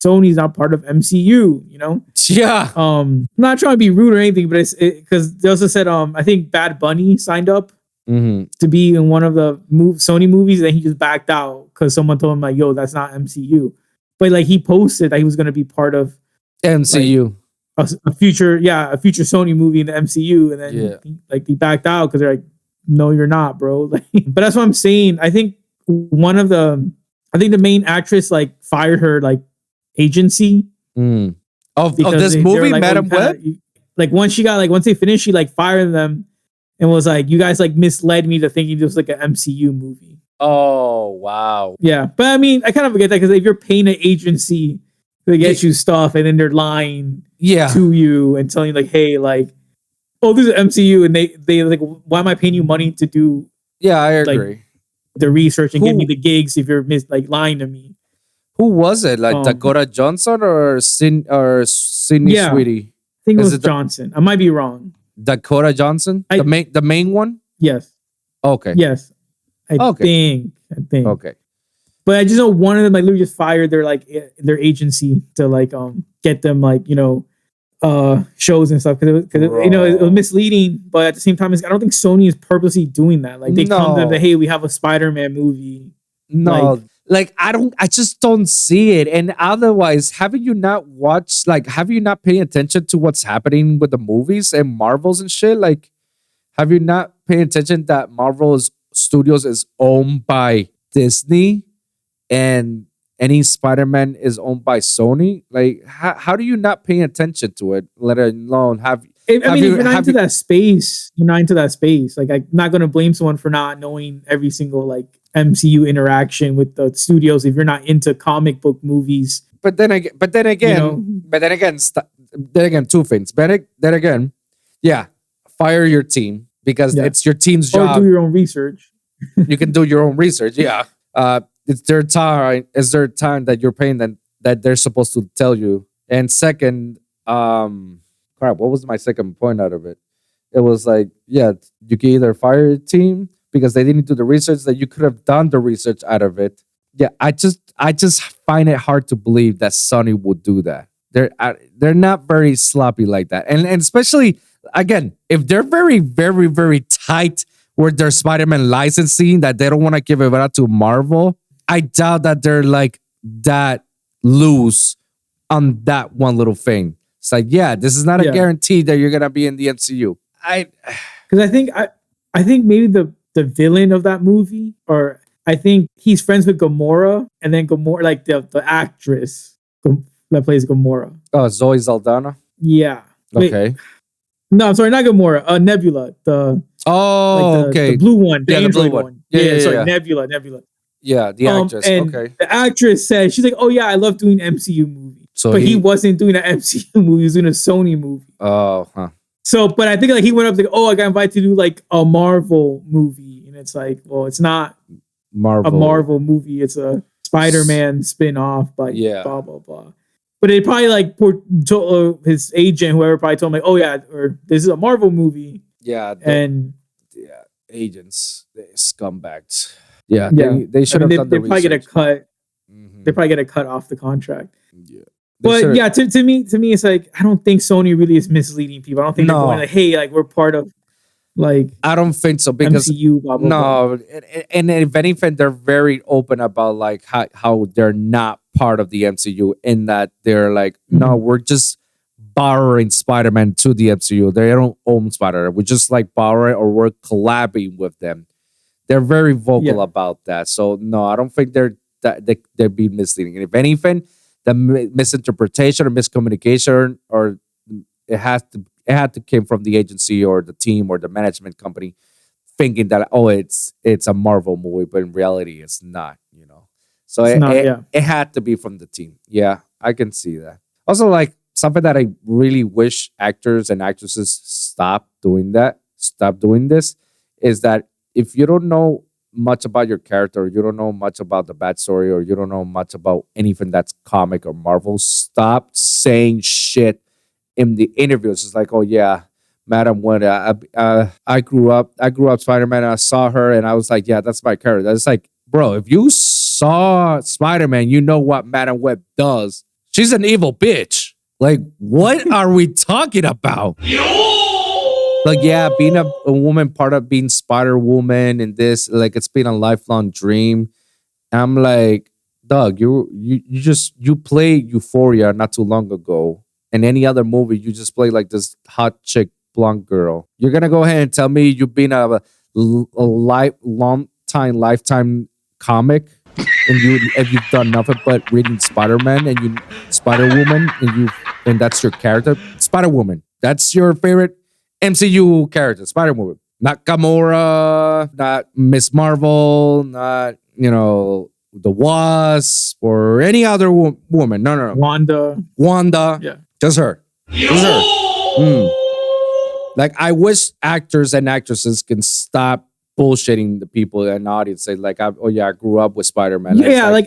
Sony's not part of MCU, you know? Yeah. I'm not trying to be rude or anything, but it's because they also said I think Bad Bunny signed up to be in one of the Sony movies, and he just backed out because someone told him like, "Yo, that's not MCU." But like he posted that he was going to be part of MCU, like, a future Sony movie in the MCU, and then he backed out because they're like, "No, you're not, bro." Like, but that's what I'm saying. I think the main actress like fired her like agency of this movie, like, Madam Web. Like once they finished, she like fired them. And was like, you guys like misled me to thinking this was like an MCU movie. Oh, wow. Yeah. But I mean, I kind of forget that because if you're paying an agency to get you stuff and then they're lying to you and telling you like, hey, like, oh, this is MCU. And they like, why am I paying you money to do I agree. Like, the research and give me the gigs if you're lying to me? Who was it? Like Dakota Johnson or Sydney Sweetie? I think it was Johnson. I might be wrong. Dakota Johnson? The main one? Yes. Okay. Yes. I think. Okay. But I just know one of them like literally just fired their agency to like get them like, you know, shows and stuff because you know it was misleading, but at the same time I don't think Sony is purposely doing that. Like they come to them, hey, we have a Spider-Man movie. No. I just don't see it. And otherwise, have you not paying attention to what's happening with the movies and Marvels and shit? Like, have you not paying attention that Marvel's Studios is owned by Disney and any Spider-Man is owned by Sony? Like, how do you not pay attention to it, let alone have... If you're not into that space, Like, I'm not going to blame someone for not knowing every single, like, MCU interaction with the studios if you're not into comic book movies. But then again, two things. Then again, fire your team because it's your team's job. Or do your own research. You can do your own research. Yeah. It's their time. It's their time that you're paying them that they're supposed to tell you. And second, what was my second point out of it? It was like, you can either fire your team because they didn't do the research that you could have done the research out of it. Yeah, I just find it hard to believe that Sony would do that. They're not very sloppy like that, and especially again, if they're very, very, very tight with their Spider-Man licensing that they don't want to give it out to Marvel, I doubt that they're like that loose on that one little thing. It's like, this is not a guarantee that you're gonna be in the MCU. Because I think maybe the villain of that movie, or I think he's friends with Gamora, and then Gamora, like the actress that plays Gamora. Oh, Zoe Saldana? Yeah. Okay. Wait. No, I'm sorry, not Gamora. Nebula. The blue one. The blue one. Yeah. Nebula. Yeah, the actress. Okay. The actress said, she's like, oh yeah, I love doing MCU movies. But he wasn't doing an MCU movie, he was doing a Sony movie. Oh, huh. So, but I think like he went up like, oh, I got invited to do like a Marvel movie, and it's like, well, it's not a Marvel movie; it's a Spider-Man spin-off. Like, blah blah blah. But it probably like his agent, whoever, probably told him like, oh yeah, or this is a Marvel movie. Yeah, agents, they scumbags. Yeah, they should have done the research. Probably get a cut. They probably get a cut off the contract. Yeah. But to me, it's like I don't think Sony really is misleading people. I don't think they're going like, hey, like we're part of like I don't think so because MCU, blah, blah, blah. And if anything, they're very open about like how they're not part of the MCU in that they're like, no, we're just borrowing Spider-Man to the MCU. They don't own Spider-Man. We just like borrow it or we're collabing with them. They're very vocal about that. So no, I don't think they're being misleading. And if anything, the misinterpretation or miscommunication, or it had to came from the agency or the team or the management company thinking that it's a Marvel movie, but in reality it's not, you know. So It's not, yeah. it had to be from the team. Yeah, I can see that. Also, like something that I really wish actors and actresses stop doing this is that if you don't know much about your character, you don't know much about the backstory, or you don't know much about anything that's comic or Marvel, stop saying shit in the interviews. It's like, oh yeah, Madam Web, I grew up Spider-Man, and I saw her and I was like, yeah, that's my character. It's like, bro, if you saw Spider-Man, you know what Madam Web does. She's an evil bitch. Like, what are we talking about? Like, yeah, being a woman, part of being Spider-Woman and this, like, it's been a lifelong dream. And I'm like, Doug, you played Euphoria not too long ago. In any other movie, you just play like this hot chick, blonde girl. You're gonna go ahead and tell me you've been a lifetime comic, and you've done nothing but reading Spider-Man and you Spider-Woman, and that's your character, Spider-Woman. That's your favorite MCU character, Spider-Woman. Not Gamora, not Miss Marvel, not, you know, the Wasp or any other woman. No. Wanda. Yeah. Just her. Just her. Like, I wish actors and actresses can stop bullshitting the people in the audience. Say like, I grew up with Spider-Man. Yeah, like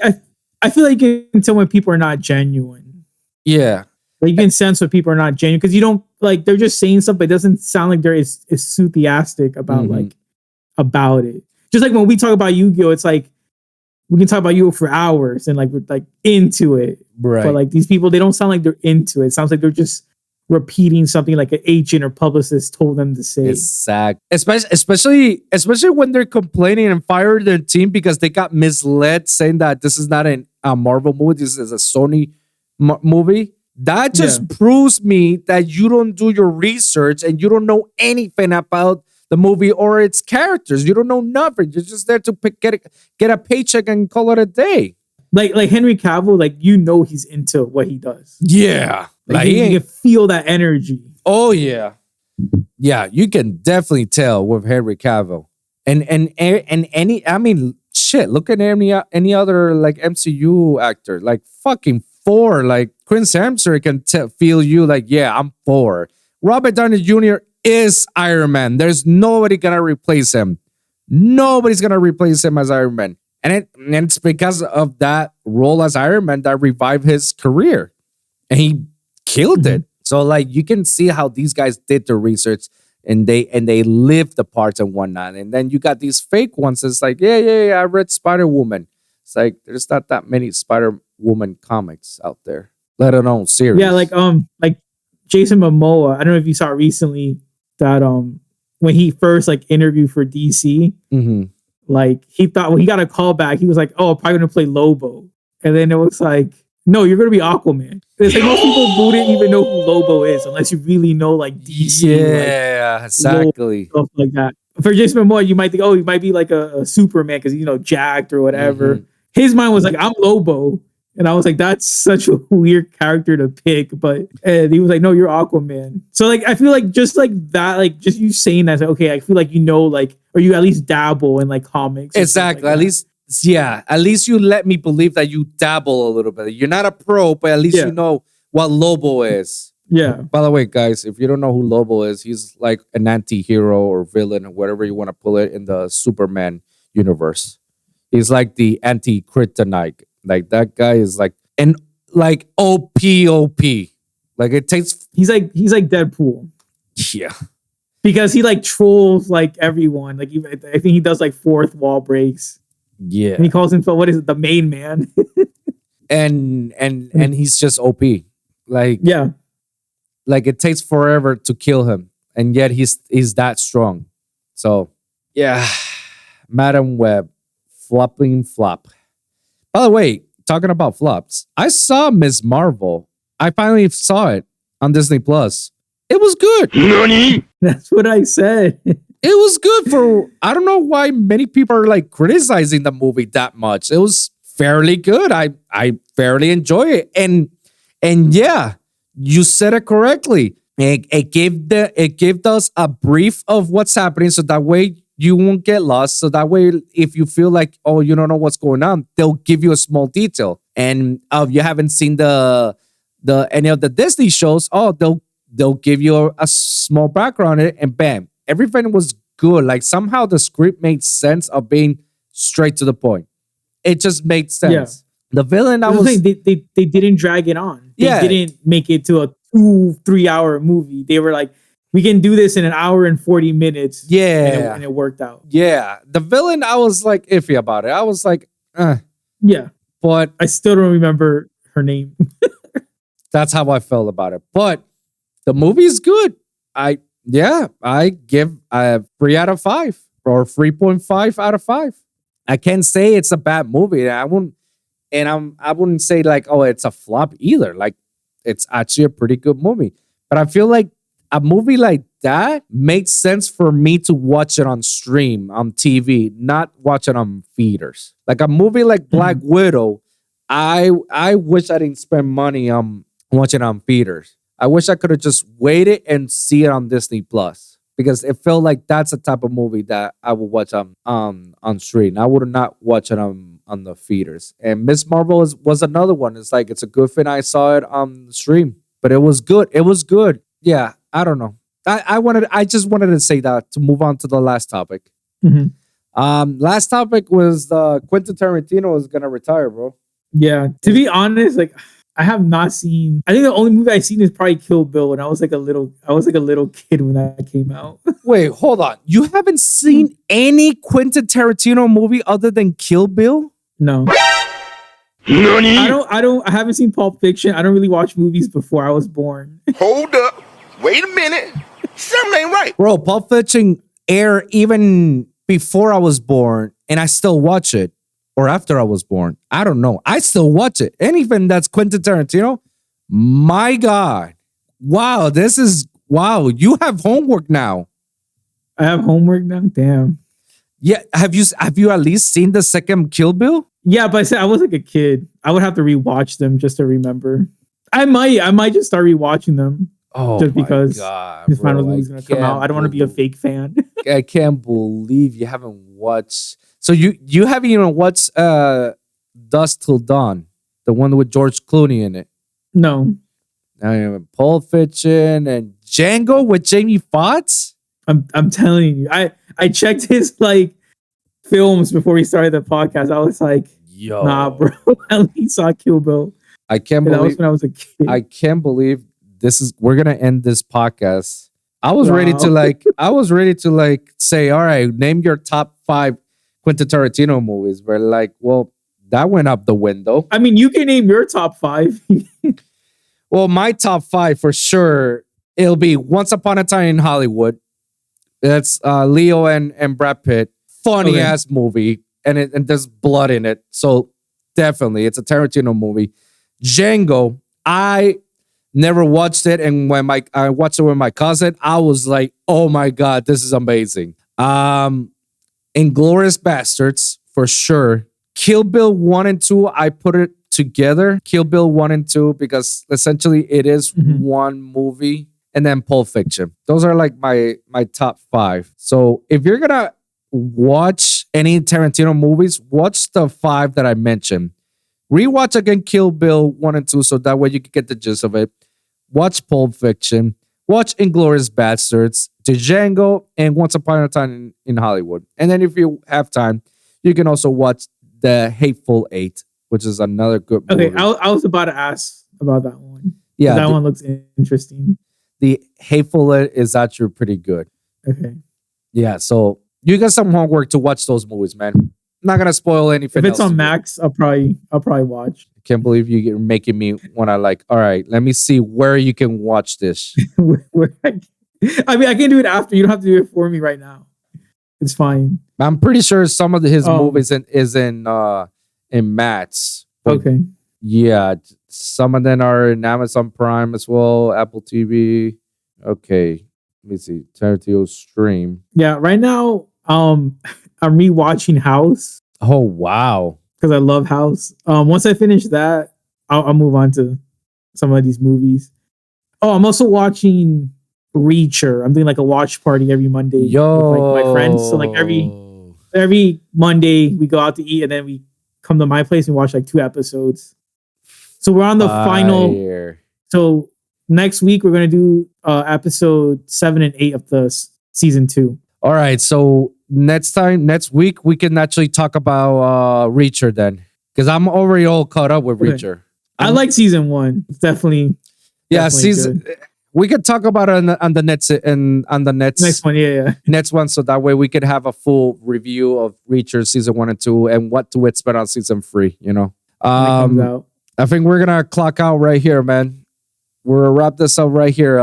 I feel like you can tell when people are not genuine. Yeah. Like, you can sense when people are not genuine because you don't, like, they're just saying stuff, but it doesn't sound like they're as enthusiastic about about it. Just like when we talk about Yu-Gi-Oh, it's like we can talk about Yu-Gi-Oh for hours and like we're like into it. Right. But like these people, they don't sound like they're into it. It sounds like they're just repeating something like an agent or publicist told them to say. Exactly. Especially when they're complaining and firing their team because they got misled saying that this is not a Marvel movie, this is a Sony movie. That just proves me that you don't do your research and you don't know anything about the movie or its characters. You don't know nothing. You're just there to get a paycheck and call it a day. Like Henry Cavill, like, you know, he's into what he does. Yeah. Like you can feel that energy. Oh yeah. Yeah, you can definitely tell with Henry Cavill. And any, I mean, shit, look at any other like MCU actor, like fucking Thor, like Chris Hemsworth can feel you like, yeah, I'm Thor. Robert Downey Jr. is Iron Man. There's nobody gonna replace him. Nobody's gonna replace him as Iron Man. And it's because of that role as Iron Man that revived his career. And he killed it. So like you can see how these guys did their research and they lived the parts and whatnot. And then you got these fake ones. It's like, yeah, I read Spider-Woman. It's like there's not that many Spider-Woman comics out there, let alone series. Yeah, like Jason Momoa. I don't know if you saw recently that when he first like interviewed for DC, like he thought when he got a call back, he was like, "Oh, I'm probably gonna play Lobo," and then it was like, "No, you're gonna be Aquaman." It's like most people wouldn't even know who Lobo is unless you really know like DC. Yeah, like, exactly. Stuff like that. For Jason Momoa, you might think, oh, he might be like a Superman because, you know, jacked or whatever. His mind was like, I'm Lobo. And I was like, that's such a weird character to pick. But he was like, no, you're Aquaman. So like, I feel like just like that, like just you saying that, like, okay, I feel like, you know, like, or you at least dabble in like comics. Exactly. Like at least you let me believe that you dabble a little bit. You're not a pro, but at least you know what Lobo is. Yeah. By the way, guys, if you don't know who Lobo is, he's like an anti-hero or villain or whatever you want to pull it in the Superman universe. He's like the anti-kryptonite. Like that guy is like an like OP. Like it takes. He's like Deadpool. Yeah. Because he like trolls like everyone. Like I think he does like fourth wall breaks. Yeah. And he calls himself, what is it, the main man? and he's just OP. Like yeah. Like it takes forever to kill him, and yet he's that strong. So yeah, Madam Web, flopping flop. By the way, talking about flops, I saw Ms. Marvel. I finally saw it on Disney Plus. It was good. Nani? That's what I said. It was good for, I don't know why many people are like criticizing the movie that much. It was fairly good. I fairly enjoy it. And yeah, you said it correctly. It gave us a brief of what's happening, so that way you won't get lost. So that way, if you feel like, oh, you don't know what's going on, they'll give you a small detail. And you haven't seen the any of the Disney shows, oh, they'll give you a small background in it, and bam, everything was good. Like somehow the script made sense of being straight to the point. It just made sense. Yeah. The villain, I was saying, they didn't drag it on. They didn't make it to a 2-3 hour movie. They were like, we can do this in an hour and 40 minutes. Yeah. And it worked out. Yeah. The villain, I was like iffy about it. I was like, Yeah. But I still don't remember her name. that's how I felt about it. But the movie is good. I give a 3 out of 5 or 3.5 out of 5. I can't say it's a bad movie. I wouldn't say like, oh, it's a flop either. Like, it's actually a pretty good movie. But I feel like a movie like that makes sense for me to watch it on stream, on TV, not watch it on theaters. Like a movie like Black Widow, I wish I didn't spend money on watching it on theaters. I wish I could have just waited and see it on Disney Plus, because it felt like that's the type of movie that I would watch on stream. I would not watch it on the theaters. And Miss Marvel was another one. It's like, it's a good thing I saw it on the stream, but it was good. It was good. Yeah, I don't know. I just wanted to say that to move on to the last topic. Last topic was Quentin Taratino is gonna retire, bro. Yeah. To be honest, like, I have not seen. I think the only movie I've seen is probably Kill Bill, and I was like a little kid when that came out. Wait, hold on. You haven't seen any Quentin Tarantino movie other than Kill Bill? No. I haven't seen Pulp Fiction. I don't really watch movies before I was born. Hold up. Wait a minute. Something ain't right. Bro, Pulp Fiction aired even before I was born, and I still watch it. Or after I was born. I don't know. I still watch it. Anything that's Quentin Tarantino, my God. Wow, wow. You have homework now. I have homework now? Damn. Yeah, have you at least seen the second Kill Bill? Yeah, but I said I was like a kid. I would have to rewatch them just to remember. I might just start rewatchting them. Oh, just because God, this final movie's gonna come out. I don't want to be a fake fan. I can't believe you haven't watched. So you haven't even watched Dusk Till Dawn, the one with George Clooney in it. No. Pulp Fiction and Django with Jamie Foxx. I'm telling you, I checked his like films before we started the podcast. I was like, yo, nah, bro. I only saw Kill Bill. I can't believe that was when I was a kid. I can't believe we're gonna end this podcast. I was ready to say, all right, name your top 5 Quentin Tarantino movies. We're like, well, that went up the window. I mean, you can name your top 5. Well, my top 5 for sure, it'll be Once Upon a Time in Hollywood. That's Leo and Brad Pitt. Funny ass movie, and there's blood in it. So definitely, it's a Tarantino movie. Django, I never watched it, and when I watched it with my cousin, I was like, oh my God, this is amazing. Inglourious Bastards, for sure. Kill Bill 1 and 2, I put it together. Kill Bill 1 and 2, because essentially it is one movie. And then Pulp Fiction. Those are like my top 5. So if you're going to watch any Tarantino movies, watch the 5 that I mentioned. Rewatch again Kill Bill 1 and 2, so that way you can get the gist of it. Watch Pulp Fiction. Watch Inglourious Bastards, Django, and Once Upon a Time in Hollywood. And then if you have time, you can also watch The Hateful Eight, which is another good movie. Okay, I was about to ask about that one. Yeah, that one looks interesting. The Hateful Eight is actually pretty good. Okay. Yeah, so you got some homework to watch those movies, man. I'm not gonna spoil anything. If it's on Max, I'll probably watch. I can't believe you're making me want to like. All right, let me see where you can watch this. I mean, I can do it after. You don't have to do it for me right now. It's fine. I'm pretty sure some of his movies is in Matt's. Okay. Yeah, some of them are in Amazon Prime as well, Apple TV. Okay, let me see. Tarantino stream. Yeah, right now, I'm rewatching House. Oh wow! Because I love House. Once I finish that, I'll move on to some of these movies. Oh, I'm also watching Reacher. I'm doing like a watch party every Monday with like my friends. So like every Monday we go out to eat and then we come to my place and watch like 2 episodes. So we're on the final. So next week we're gonna do episode 7 and 8 of the season 2. All right, so next week we can actually talk about Reacher then, because I'm already all caught up with Reacher. I like season 1. It's definitely season. Good. We could talk about it on the next one. Next one, so that way we could have a full review of Reacher season 1 and 2 and what to expect on season 3. You know, I think we're gonna clock out right here, man. We're gonna wrap this up right here.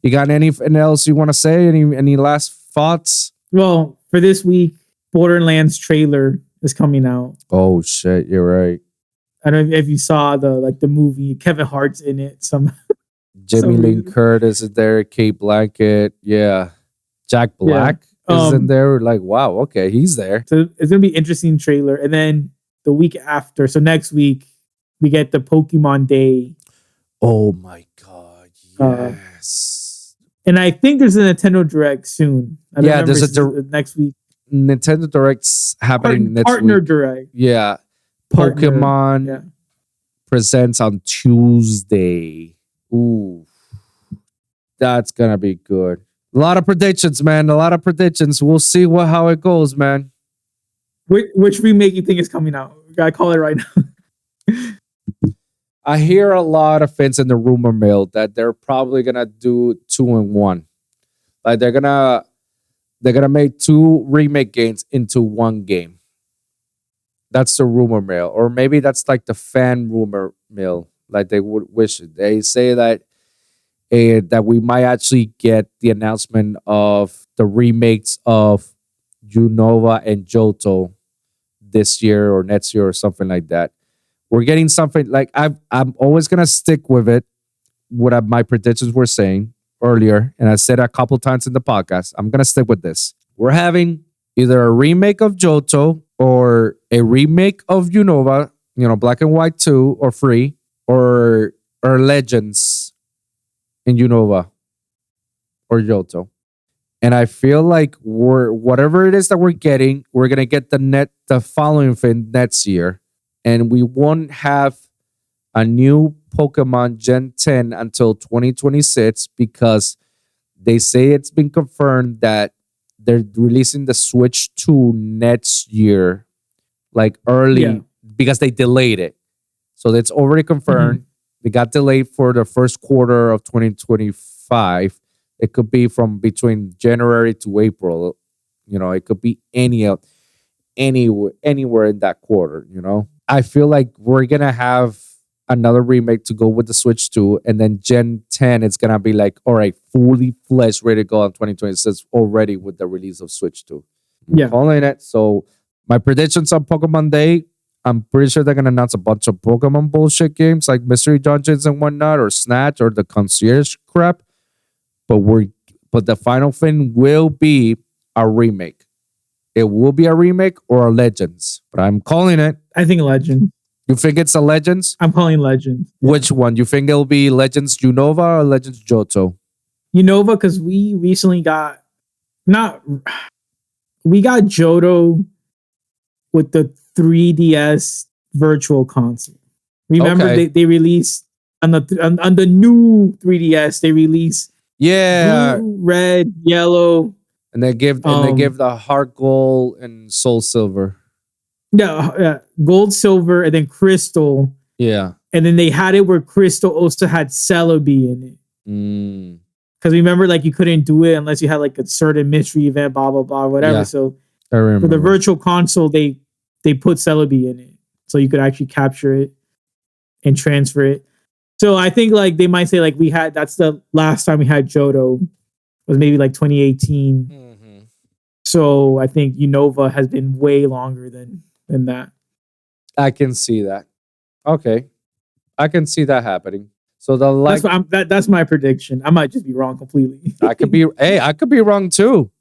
You got anything else you want to say? Any last thoughts? Well, for this week, Borderlands trailer is coming out. Oh shit, you're right. I don't know if you saw the movie. Kevin Hart's in it. Jamie Lynn Curtis is there. Kate Blanchett. Yeah. Jack Black is in there. Like, wow, okay, he's there. So it's gonna be an interesting trailer. And then the week after, so next week, we get the Pokemon Day. Oh my god, yes. And I think there's a Nintendo Direct soon. There's next week. Nintendo Direct's happening next week. Partner Direct. Yeah. Pokemon presents on Tuesday. Ooh. That's gonna be good. A lot of predictions, man. A lot of predictions. We'll see how it goes, man. Which remake you think is coming out? We gotta call it right now. I hear a lot of fans in the rumor mill that they're probably gonna do 2 in 1. Like they're gonna make 2 remake games into 1 game. That's the rumor mill, or maybe that's like the fan rumor mill. Like they would wish it. They say that that we might actually get the announcement of the remakes of Unova and Johto this year or next year or something like that. We're getting something like I'm always gonna stick with it. What my predictions were saying earlier, and I said a couple times in the podcast. I'm gonna stick with this. We're having either a remake of Johto or a remake of Unova, Black and White 2 or 3, or Legends in Unova or Johto. And I feel like whatever it is that we're getting, we're gonna get the following thing next year. And we won't have a new Pokemon Gen 10 until 2026 because they say it's been confirmed that they're releasing the Switch 2 next year, like early, because they delayed it. So that's already confirmed. They got delayed for the first quarter of 2025. It could be from between January to April. It could be anywhere in that quarter, I feel like we're going to have another remake to go with the Switch 2. And then Gen 10, it's going to be like, all right, fully fledged, ready to go in 2026 already with the release of Switch 2. I'm calling it. So my predictions on Pokemon Day, I'm pretty sure they're going to announce a bunch of Pokemon bullshit games like Mystery Dungeons and whatnot, or Snatch, or the Concierge crap. But the final thing will be a remake. It will be a remake or a Legends, but I'm calling it. I think Legend. You think it's a Legends? I'm calling Legend. Which one? You think it'll be Legends Unova or Legends Johto? Unova, because we recently got Johto with the 3DS Virtual Console. Remember they released on the new 3DS. They released blue, red, yellow. And they give the Heart Gold and Soul Silver. Yeah, Gold, Silver, and then Crystal. Yeah. And then they had it where Crystal also had Celebi in it. Because remember, like, you couldn't do it unless you had like a certain mystery event, blah, blah, blah, whatever. Yeah, so for the Virtual Console, they put Celebi in it. So you could actually capture it and transfer it. So I think like they might say like that's the last time we had Johto. Was maybe like 2018. So I think Unova has been way longer than that. I can see that. Okay. I can see that happening. So that's my prediction. I might just be wrong completely. I could be wrong too.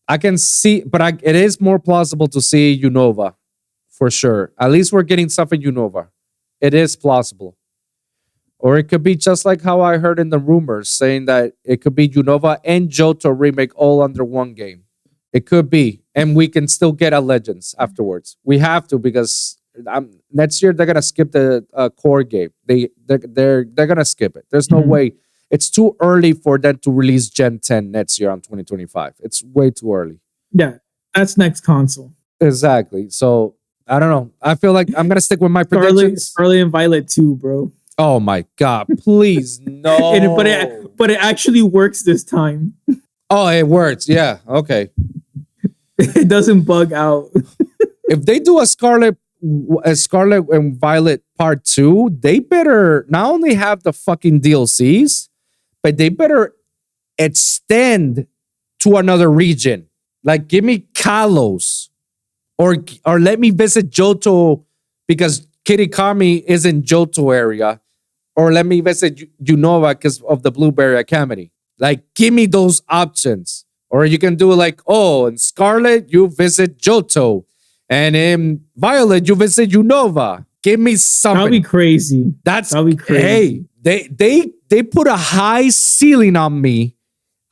I can see, but it is more plausible to see Unova for sure. At least we're getting something Unova. It is plausible. Or it could be just like how I heard in the rumors saying that it could be Unova and Johto remake all under one game. It could be, and we can still get a Legends afterwards. We have to because next year they're gonna skip the core game. They're gonna skip it. There's no way. It's too early for them to release Gen 10 next year on 2025. It's way too early. Yeah, that's next console. Exactly. So I don't know. I feel like I'm gonna stick with my predictions. Scarlet and Violet 2, bro. Oh my god! Please no. But it actually works this time. Oh, it works. Yeah. Okay. It doesn't bug out. If they do a Scarlet and Violet Part 2, they better not only have the fucking DLCs, but they better extend to another region. Like, give me Kalos, or let me visit Johto because Kirikami is in Johto area, or let me visit Unova because of the Blueberry Academy. Like, give me those options. Or you can do like, oh, in Scarlet, you visit Johto. And in Violet, you visit Unova. Give me something. That'll be crazy. That'll be crazy. Hey, they put a high ceiling on me.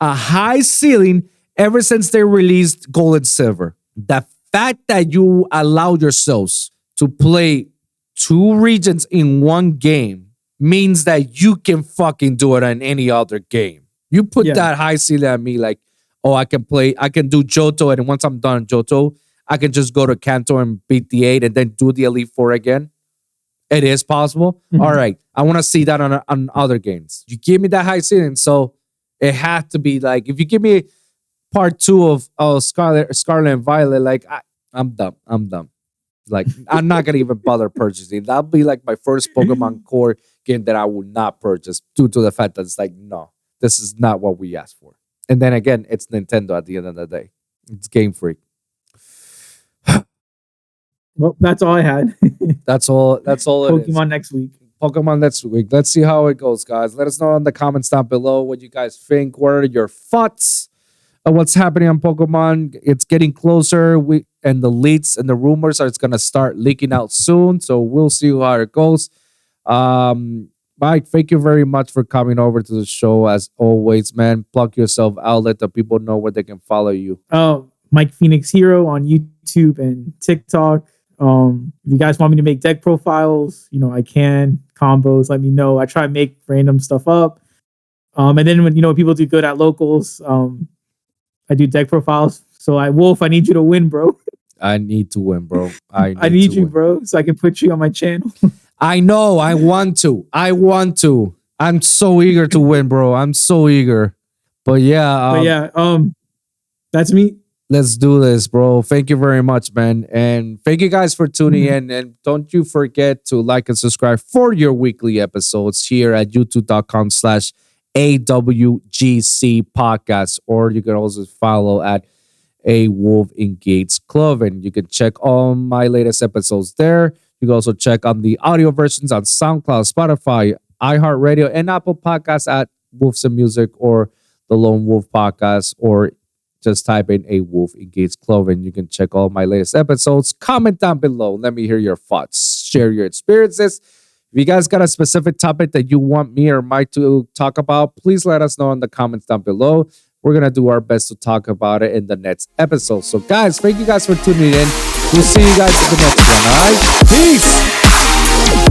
A high ceiling ever since they released Gold and Silver. The fact that you allow yourselves to play 2 regions in one game means that you can fucking do it in any other game. You put that high ceiling on me like, oh, I can do Johto, and once I'm done Johto, I can just go to Kanto and beat the 8 and then do the Elite 4 again. It is possible. All right. I want to see that on other games. You give me that high ceiling, so it has to be like, if you give me part 2 of Scarlet and Violet, like I'm dumb. Like, I'm not gonna even bother purchasing. That'll be like my first Pokemon core game that I will not purchase due to the fact that it's like, no, this is not what we asked for. And then again, it's Nintendo at the end of the day. It's Game Freak. Well, that's all I had. That's all it is. Pokemon next week. Pokemon next week. Let's see how it goes, guys. Let us know in the comments down below what you guys think. What are your thoughts of what's happening on Pokemon? It's getting closer. And the leaks and the rumors are going to start leaking out soon. So we'll see how it goes. Mike, thank you very much for coming over to the show as always, man. Plug yourself out. Let the people know where they can follow you. Oh, Mike Phoenix Hero on YouTube and TikTok. If you guys want me to make deck profiles, I can. Combos, let me know. I try to make random stuff up. And then when people do good at locals, I do deck profiles. So Wolf, I need you to win, bro. I need to win, bro. I need you, bro, so I can put you on my channel. I know. I want to. I'm so eager to win, bro. I'm so eager. But yeah. That's me. Let's do this, bro. Thank you very much, man. And thank you guys for tuning in. And don't you forget to like and subscribe for your weekly episodes here at youtube.com/AWGC podcast. Or you can also follow at A Wolf in Gates Clothing. You can check all my latest episodes there. You can also check on the audio versions on SoundCloud, Spotify, iHeartRadio, and Apple Podcasts at Wolves and Music or the Lone Wolf Podcast, or just type in A Wolf in Gates Clothing. You can check all my latest episodes. Comment down below. Let me hear your thoughts. Share your experiences. If you guys got a specific topic that you want me or Mike to talk about, please let us know in the comments down below. We're going to do our best to talk about it in the next episode. So, guys, thank you guys for tuning in. We'll see you guys in the next one, all right? Peace!